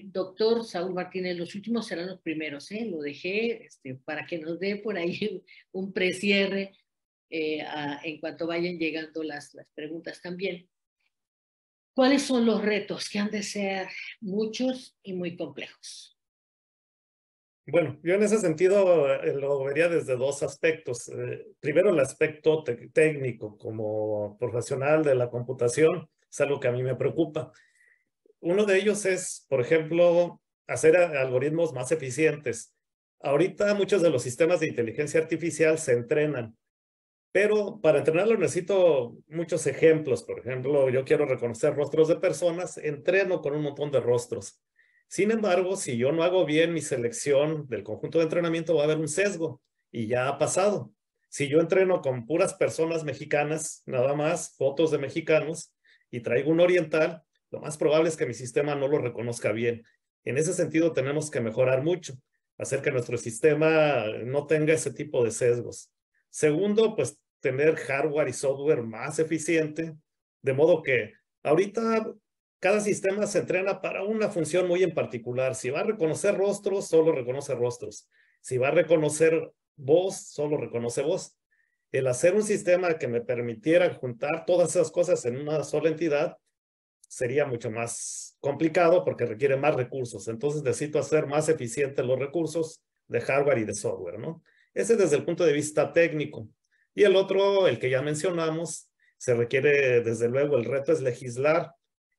doctor Saúl Martínez, los últimos serán los primeros, lo dejé para que nos dé por ahí un precierre en cuanto vayan llegando las preguntas también. ¿Cuáles son los retos que han de ser muchos y muy complejos?
Bueno, yo en ese sentido lo vería desde 2 aspectos. Primero, el aspecto técnico, como profesional de la computación, es algo que a mí me preocupa. Uno de ellos es, por ejemplo, hacer algoritmos más eficientes. Ahorita muchos de los sistemas de inteligencia artificial se entrenan, pero para entrenarlo necesito muchos ejemplos. Por ejemplo, yo quiero reconocer rostros de personas, entreno con un montón de rostros. Sin embargo, si yo no hago bien mi selección del conjunto de entrenamiento, va a haber un sesgo, y ya ha pasado. Si yo entreno con puras personas mexicanas, nada más, fotos de mexicanos, y traigo un oriental, lo más probable es que mi sistema no lo reconozca bien. En ese sentido, tenemos que mejorar mucho, hacer que nuestro sistema no tenga ese tipo de sesgos. Segundo, pues tener hardware y software más eficiente, de modo que ahorita cada sistema se entrena para una función muy en particular. Si va a reconocer rostros, solo reconoce rostros. Si va a reconocer voz, solo reconoce voz. El hacer un sistema que me permitiera juntar todas esas cosas en una sola entidad sería mucho más complicado porque requiere más recursos. Entonces necesito hacer más eficientes los recursos de hardware y de software, ¿no? Ese desde el punto de vista técnico. Y el otro, el que ya mencionamos, se requiere, desde luego, el reto es legislar.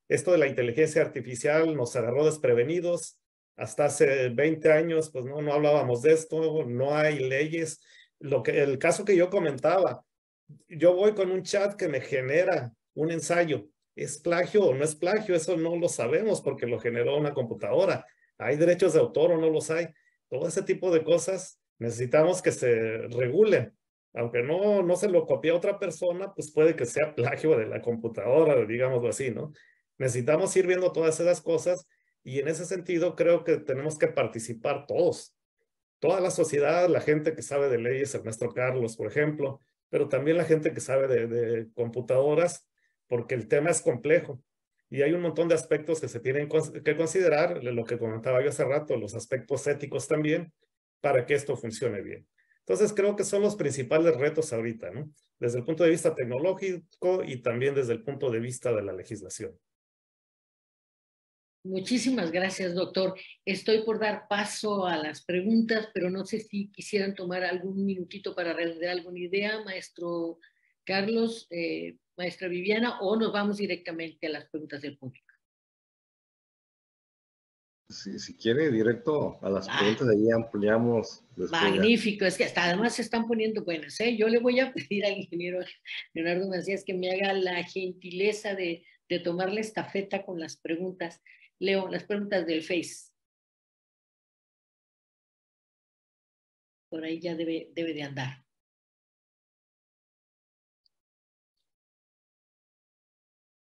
Esto de la inteligencia artificial nos agarró desprevenidos. Hasta hace 20 años, pues no hablábamos de esto, no hay leyes. El caso que yo comentaba, yo voy con un chat que me genera un ensayo. ¿Es plagio o no es plagio? Eso no lo sabemos porque lo generó una computadora. ¿Hay derechos de autor o no los hay? Todo ese tipo de cosas necesitamos que se regulen. aunque no se lo copie a otra persona, pues puede que sea plagio de la computadora, digámoslo así, ¿no? Necesitamos ir viendo todas esas cosas y en ese sentido creo que tenemos que participar todos. Toda la sociedad, la gente que sabe de leyes, el maestro Carlos, por ejemplo, pero también la gente que sabe de computadoras, porque el tema es complejo. Y hay un montón de aspectos que se tienen que considerar, lo que comentaba yo hace rato, los aspectos éticos también, para que esto funcione bien. Entonces creo que son los principales retos ahorita, ¿no? Desde el punto de vista tecnológico y también desde el punto de vista de la legislación.
Muchísimas gracias, doctor. Estoy por dar paso a las preguntas, pero no sé si quisieran tomar algún minutito para redondear alguna idea, maestro Carlos, maestra Viviana, o nos vamos directamente a las preguntas del público.
Si quiere, directo a las preguntas, de ahí ampliamos.
Magnífico, es que hasta además se están poniendo buenas, ¿eh? Yo le voy a pedir al ingeniero Leonardo Macías que me haga la gentileza de tomar la estafeta con las preguntas. Leo, las preguntas del Face. Por ahí ya debe de andar.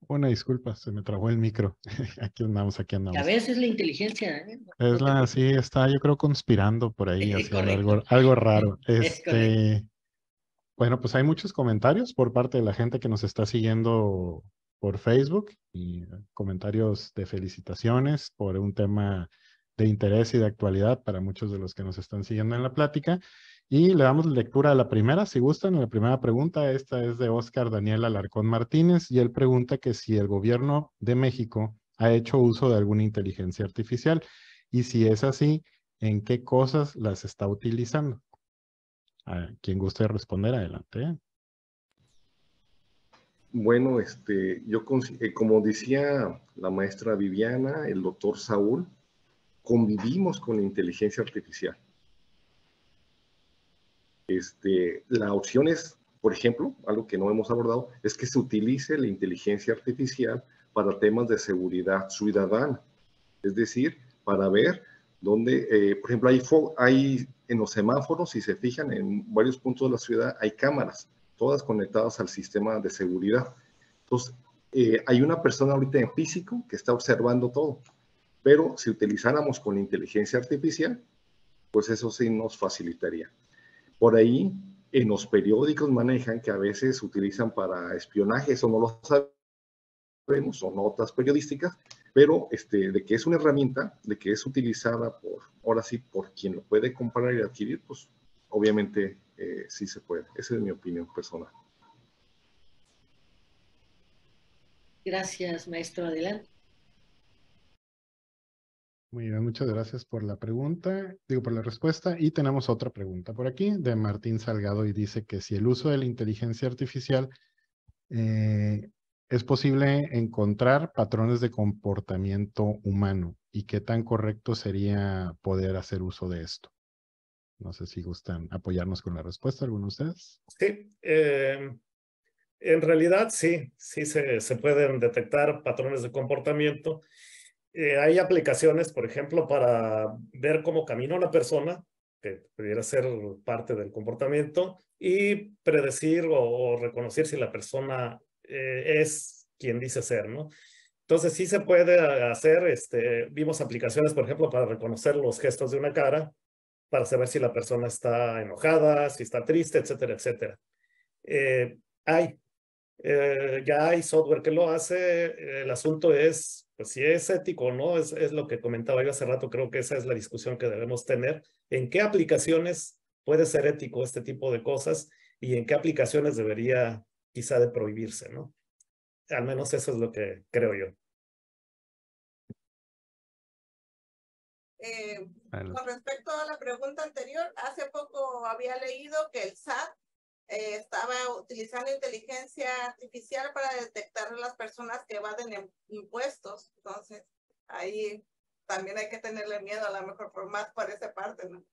Una disculpa, se me trabó el micro. Aquí andamos.
A veces es la inteligencia, ¿eh?
Sí, está, yo creo, conspirando por ahí, haciendo algo raro. Bueno, pues hay muchos comentarios por parte de la gente que nos está siguiendo por Facebook y comentarios de felicitaciones por un tema de interés y de actualidad para muchos de los que nos están siguiendo en la plática. Y le damos lectura a la primera, si gustan. La primera pregunta, esta es de Oscar Daniel Alarcón Martínez, y él pregunta que si el gobierno de México ha hecho uso de alguna inteligencia artificial, y si es así, ¿en qué cosas las está utilizando? A quien guste responder, adelante.
Bueno, yo como decía la maestra Viviana, el doctor Saúl, convivimos con la inteligencia artificial. La opción es, por ejemplo, algo que no hemos abordado, es que se utilice la inteligencia artificial para temas de seguridad ciudadana. Es decir, para ver dónde, por ejemplo, hay en los semáforos, si se fijan, en varios puntos de la ciudad hay cámaras, todas conectadas al sistema de seguridad. Entonces, hay una persona ahorita en físico que está observando todo, pero si utilizáramos con la inteligencia artificial, pues eso sí nos facilitaría. Por ahí, en los periódicos manejan que a veces se utilizan para espionaje, eso no lo sabemos, son notas periodísticas, pero de que es una herramienta, de que es utilizada ahora sí, por quien lo puede comprar y adquirir, pues obviamente sí se puede. Esa es mi opinión personal.
Gracias, maestro. Adelante.
Muy bien, muchas gracias por la pregunta, por la respuesta. Y tenemos otra pregunta por aquí de Martín Salgado y dice que si el uso de la inteligencia artificial es posible encontrar patrones de comportamiento humano y qué tan correcto sería poder hacer uso de esto. No sé si gustan apoyarnos con la respuesta, ¿alguno de ustedes?
Sí, en realidad sí se pueden detectar patrones de comportamiento. Hay aplicaciones, por ejemplo, para ver cómo camina una persona, que pudiera ser parte del comportamiento, y predecir o reconocer si la persona es quien dice ser, ¿no? Entonces sí se puede hacer, vimos aplicaciones, por ejemplo, para reconocer los gestos de una cara, para saber si la persona está enojada, si está triste, etcétera, etcétera. Ya hay software que lo hace. El asunto es, pues, si es ético o no, es lo que comentaba yo hace rato. Creo que esa es la discusión que debemos tener. ¿En qué aplicaciones puede ser ético este tipo de cosas y en qué aplicaciones debería quizá de prohibirse, ¿no? Al menos eso es lo que creo yo.
Con respecto a la pregunta anterior, hace poco había leído que el SAT estaba utilizando inteligencia artificial para detectar a las personas que evaden impuestos. Entonces, ahí también hay que tenerle miedo, a lo mejor por más por esa parte, ¿no?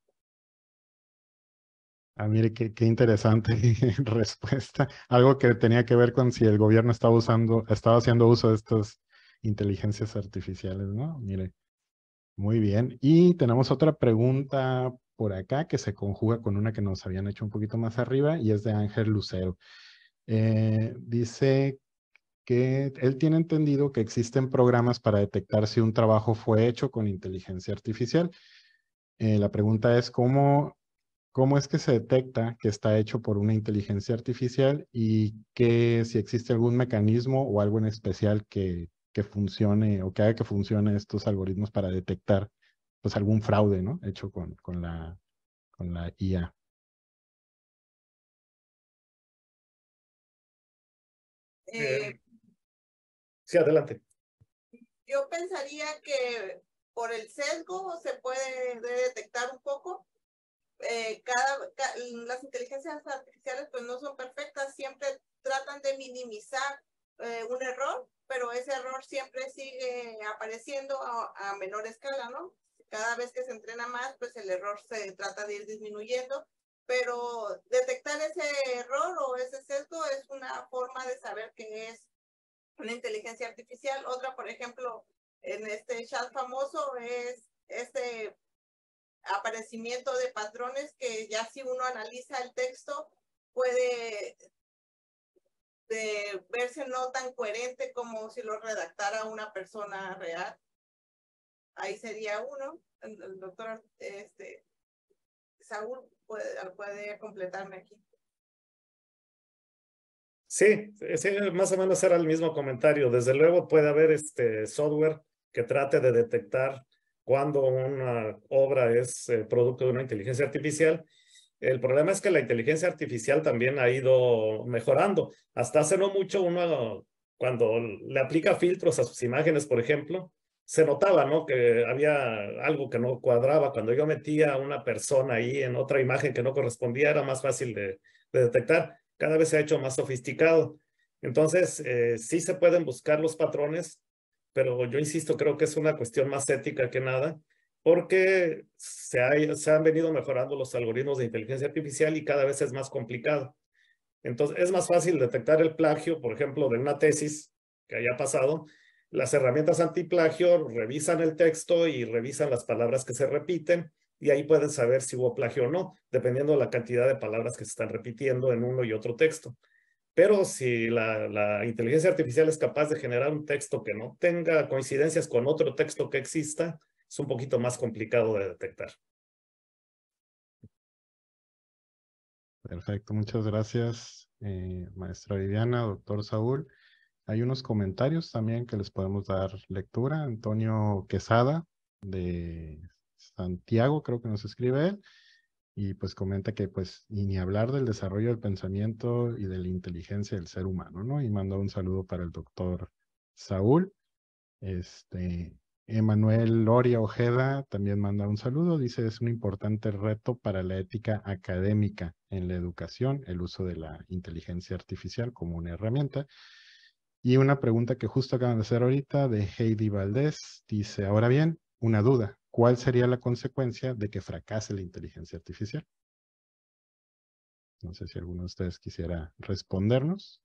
Mire, qué interesante respuesta. Algo que tenía que ver con si el gobierno estaba haciendo uso de estas inteligencias artificiales, ¿no? Mire, muy bien. Y tenemos otra pregunta por acá que se conjuga con una que nos habían hecho un poquito más arriba y es de Ángel Lucero. Dice que él tiene entendido que existen programas para detectar si un trabajo fue hecho con inteligencia artificial. La pregunta es ¿cómo es que se detecta que está hecho por una inteligencia artificial y que si existe algún mecanismo o algo en especial que funcione o que haga que funcione estos algoritmos para detectar pues algún fraude, ¿no? Hecho con la IA.
Sí, adelante.
Yo pensaría que por el sesgo se puede detectar un poco. Las inteligencias artificiales pues no son perfectas, siempre tratan de minimizar un error, pero ese error siempre sigue apareciendo a menor escala, ¿no? Cada vez que se entrena más, pues el error se trata de ir disminuyendo, pero detectar ese error o ese sesgo es una forma de saber que es una inteligencia artificial. Otra, por ejemplo, en este chat famoso es este aparecimiento de patrones que ya si uno analiza el texto puede verse no tan coherente como si lo redactara una persona real. Ahí sería uno. El doctor Saúl puede completarme aquí.
Sí, más o menos era el mismo comentario. Desde luego puede haber software que trate de detectar cuando una obra es producto de una inteligencia artificial. El problema es que la inteligencia artificial también ha ido mejorando. Hasta hace no mucho uno, cuando le aplica filtros a sus imágenes, por ejemplo, se notaba, ¿no? Que había algo que no cuadraba. Cuando yo metía a una persona ahí en otra imagen que no correspondía, era más fácil de detectar. Cada vez se ha hecho más sofisticado. Entonces, sí se pueden buscar los patrones, pero yo insisto, creo que es una cuestión más ética que nada, porque se han venido mejorando los algoritmos de inteligencia artificial y cada vez es más complicado. Entonces, es más fácil detectar el plagio, por ejemplo, de una tesis que haya pasado. Las herramientas antiplagio revisan el texto y revisan las palabras que se repiten y ahí pueden saber si hubo plagio o no, dependiendo de la cantidad de palabras que se están repitiendo en uno y otro texto. Pero si la inteligencia artificial es capaz de generar un texto que no tenga coincidencias con otro texto que exista, es un poquito más complicado de detectar.
Perfecto, muchas gracias, maestra Viviana, doctor Saúl. Hay unos comentarios también que les podemos dar lectura. Antonio Quesada, de Santiago, creo que nos escribe él, y pues comenta que pues y ni hablar del desarrollo del pensamiento y de la inteligencia del ser humano, ¿no? Y manda un saludo para el doctor Saúl. Emanuel Loria Ojeda también manda un saludo, dice es un importante reto para la ética académica en la educación, el uso de la inteligencia artificial como una herramienta. Y una pregunta que justo acaban de hacer ahorita de Heidi Valdés, dice, ahora bien, una duda, ¿cuál sería la consecuencia de que fracase la inteligencia artificial? No sé si alguno de ustedes quisiera respondernos.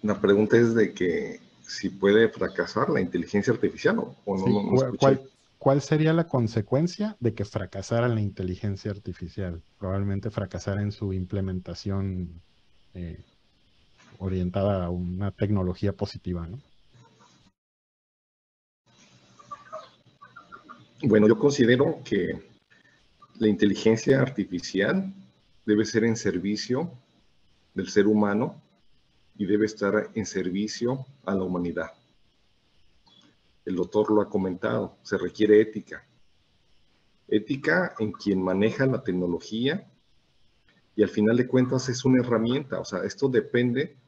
La pregunta es de que si puede fracasar la inteligencia artificial o no,
Sí,
no escuché.
¿cuál sería la consecuencia de que fracasara la inteligencia artificial? Probablemente fracasara en su implementación orientada a una tecnología positiva, ¿no?
Bueno, yo considero que la inteligencia artificial debe ser en servicio del ser humano y debe estar en servicio a la humanidad. El doctor lo ha comentado, se requiere ética. Ética en quien maneja la tecnología y al final de cuentas es una herramienta. O sea, esto depende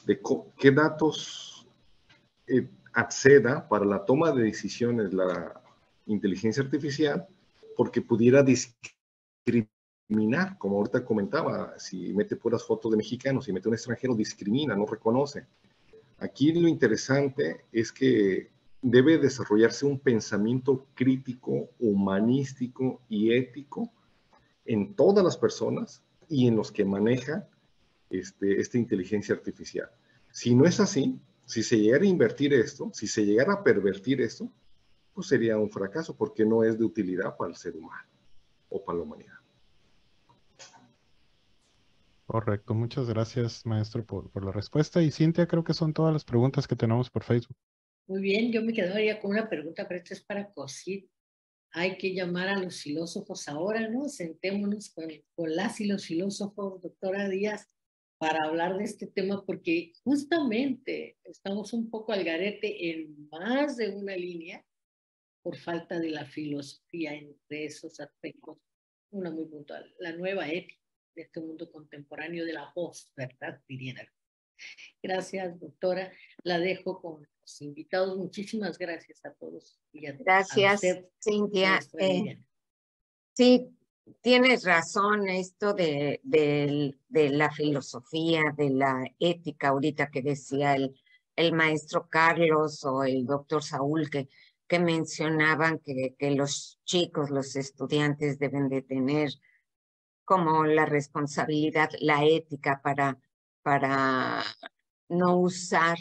de qué datos acceda para la toma de decisiones la inteligencia artificial, porque pudiera discriminar, como ahorita comentaba, si mete puras fotos de mexicanos, si mete un extranjero, discrimina, no reconoce. Aquí lo interesante es que debe desarrollarse un pensamiento crítico, humanístico y ético en todas las personas y en los que maneja esta inteligencia artificial. Si no es así, si se llegara a invertir esto, si se llegara a pervertir esto, pues sería un fracaso porque no es de utilidad para el ser humano o para la humanidad.
Correcto, muchas gracias, maestro, por la respuesta. Y Cintia, creo que son todas las preguntas que tenemos por Facebook.
Muy bien, yo me quedaría con una pregunta, pero esta es para COSIT. Hay que llamar a los filósofos ahora, ¿no? Sentémonos con las y los filósofos, doctora Díaz, para hablar de este tema, porque justamente estamos un poco al garete en más de una línea por falta de la filosofía entre esos aspectos. Una muy puntual, la nueva ética de este mundo contemporáneo de la voz, ¿verdad? Dirían. Gracias, doctora. La dejo con los invitados. Muchísimas gracias a todos.
Gracias,
a usted,
Cintia.
Liliana.
Sí, tienes razón, esto de la filosofía, de la ética, ahorita que decía el maestro Carlos o el doctor Saúl, que mencionaban que los chicos, los estudiantes deben de tener como la responsabilidad, la ética para no usar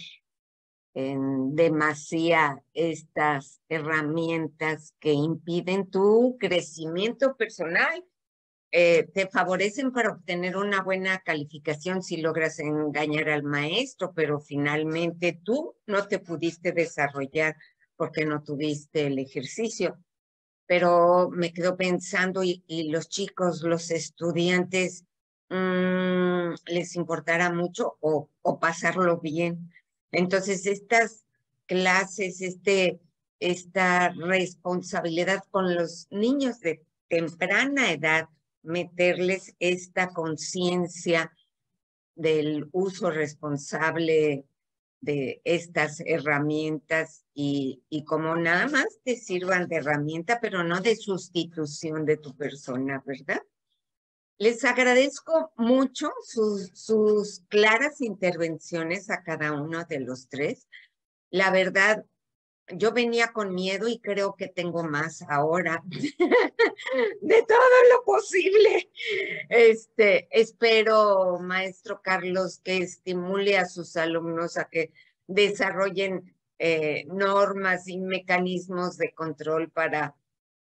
en demasía estas herramientas que impiden tu crecimiento personal. Te favorecen para obtener una buena calificación si logras engañar al maestro, pero finalmente tú no te pudiste desarrollar porque no tuviste el ejercicio. Pero me quedo pensando, y los chicos, los estudiantes, les importará mucho o pasarlo bien. Entonces, estas clases, esta responsabilidad con los niños de temprana edad, meterles esta conciencia del uso responsable de estas herramientas y como nada más te sirvan de herramienta, pero no de sustitución de tu persona, ¿verdad? Les agradezco mucho sus claras intervenciones a cada uno de los tres. La verdad, yo venía con miedo y creo que tengo más ahora de todo lo posible. Espero, maestro Carlos, que estimule a sus alumnos a que desarrollen normas y mecanismos de control para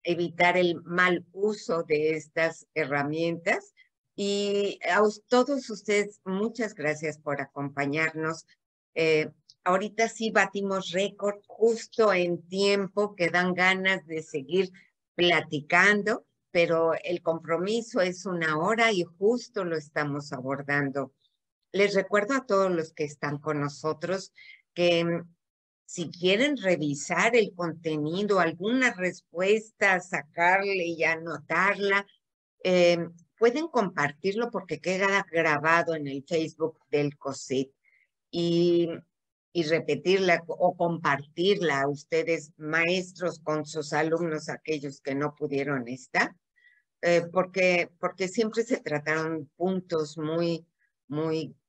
evitar el mal uso de estas herramientas. Y a todos ustedes, muchas gracias por acompañarnos. Ahorita sí batimos récord justo en tiempo, que dan ganas de seguir platicando, pero el compromiso es 1 hora y justo lo estamos abordando. Les recuerdo a todos los que están con nosotros que si quieren revisar el contenido, alguna respuesta, sacarle y anotarla, pueden compartirlo porque queda grabado en el Facebook del COSIT y repetirla o compartirla a ustedes, maestros, con sus alumnos, aquellos que no pudieron estar, porque siempre se trataron puntos muy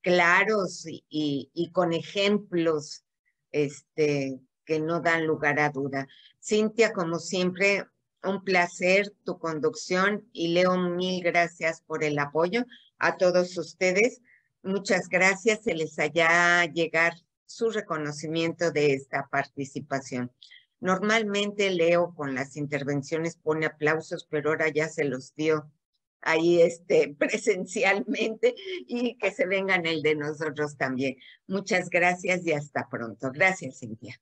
claros y con ejemplos que no dan lugar a duda. Cintia, como siempre, un placer tu conducción, y Leo, mil gracias por el apoyo. A todos ustedes, muchas gracias, se les hará llegar su reconocimiento de esta participación. Normalmente Leo con las intervenciones pone aplausos, pero ahora ya se los dio ahí presencialmente, y que se vengan el de nosotros también. Muchas gracias y hasta pronto. Gracias, Cintia.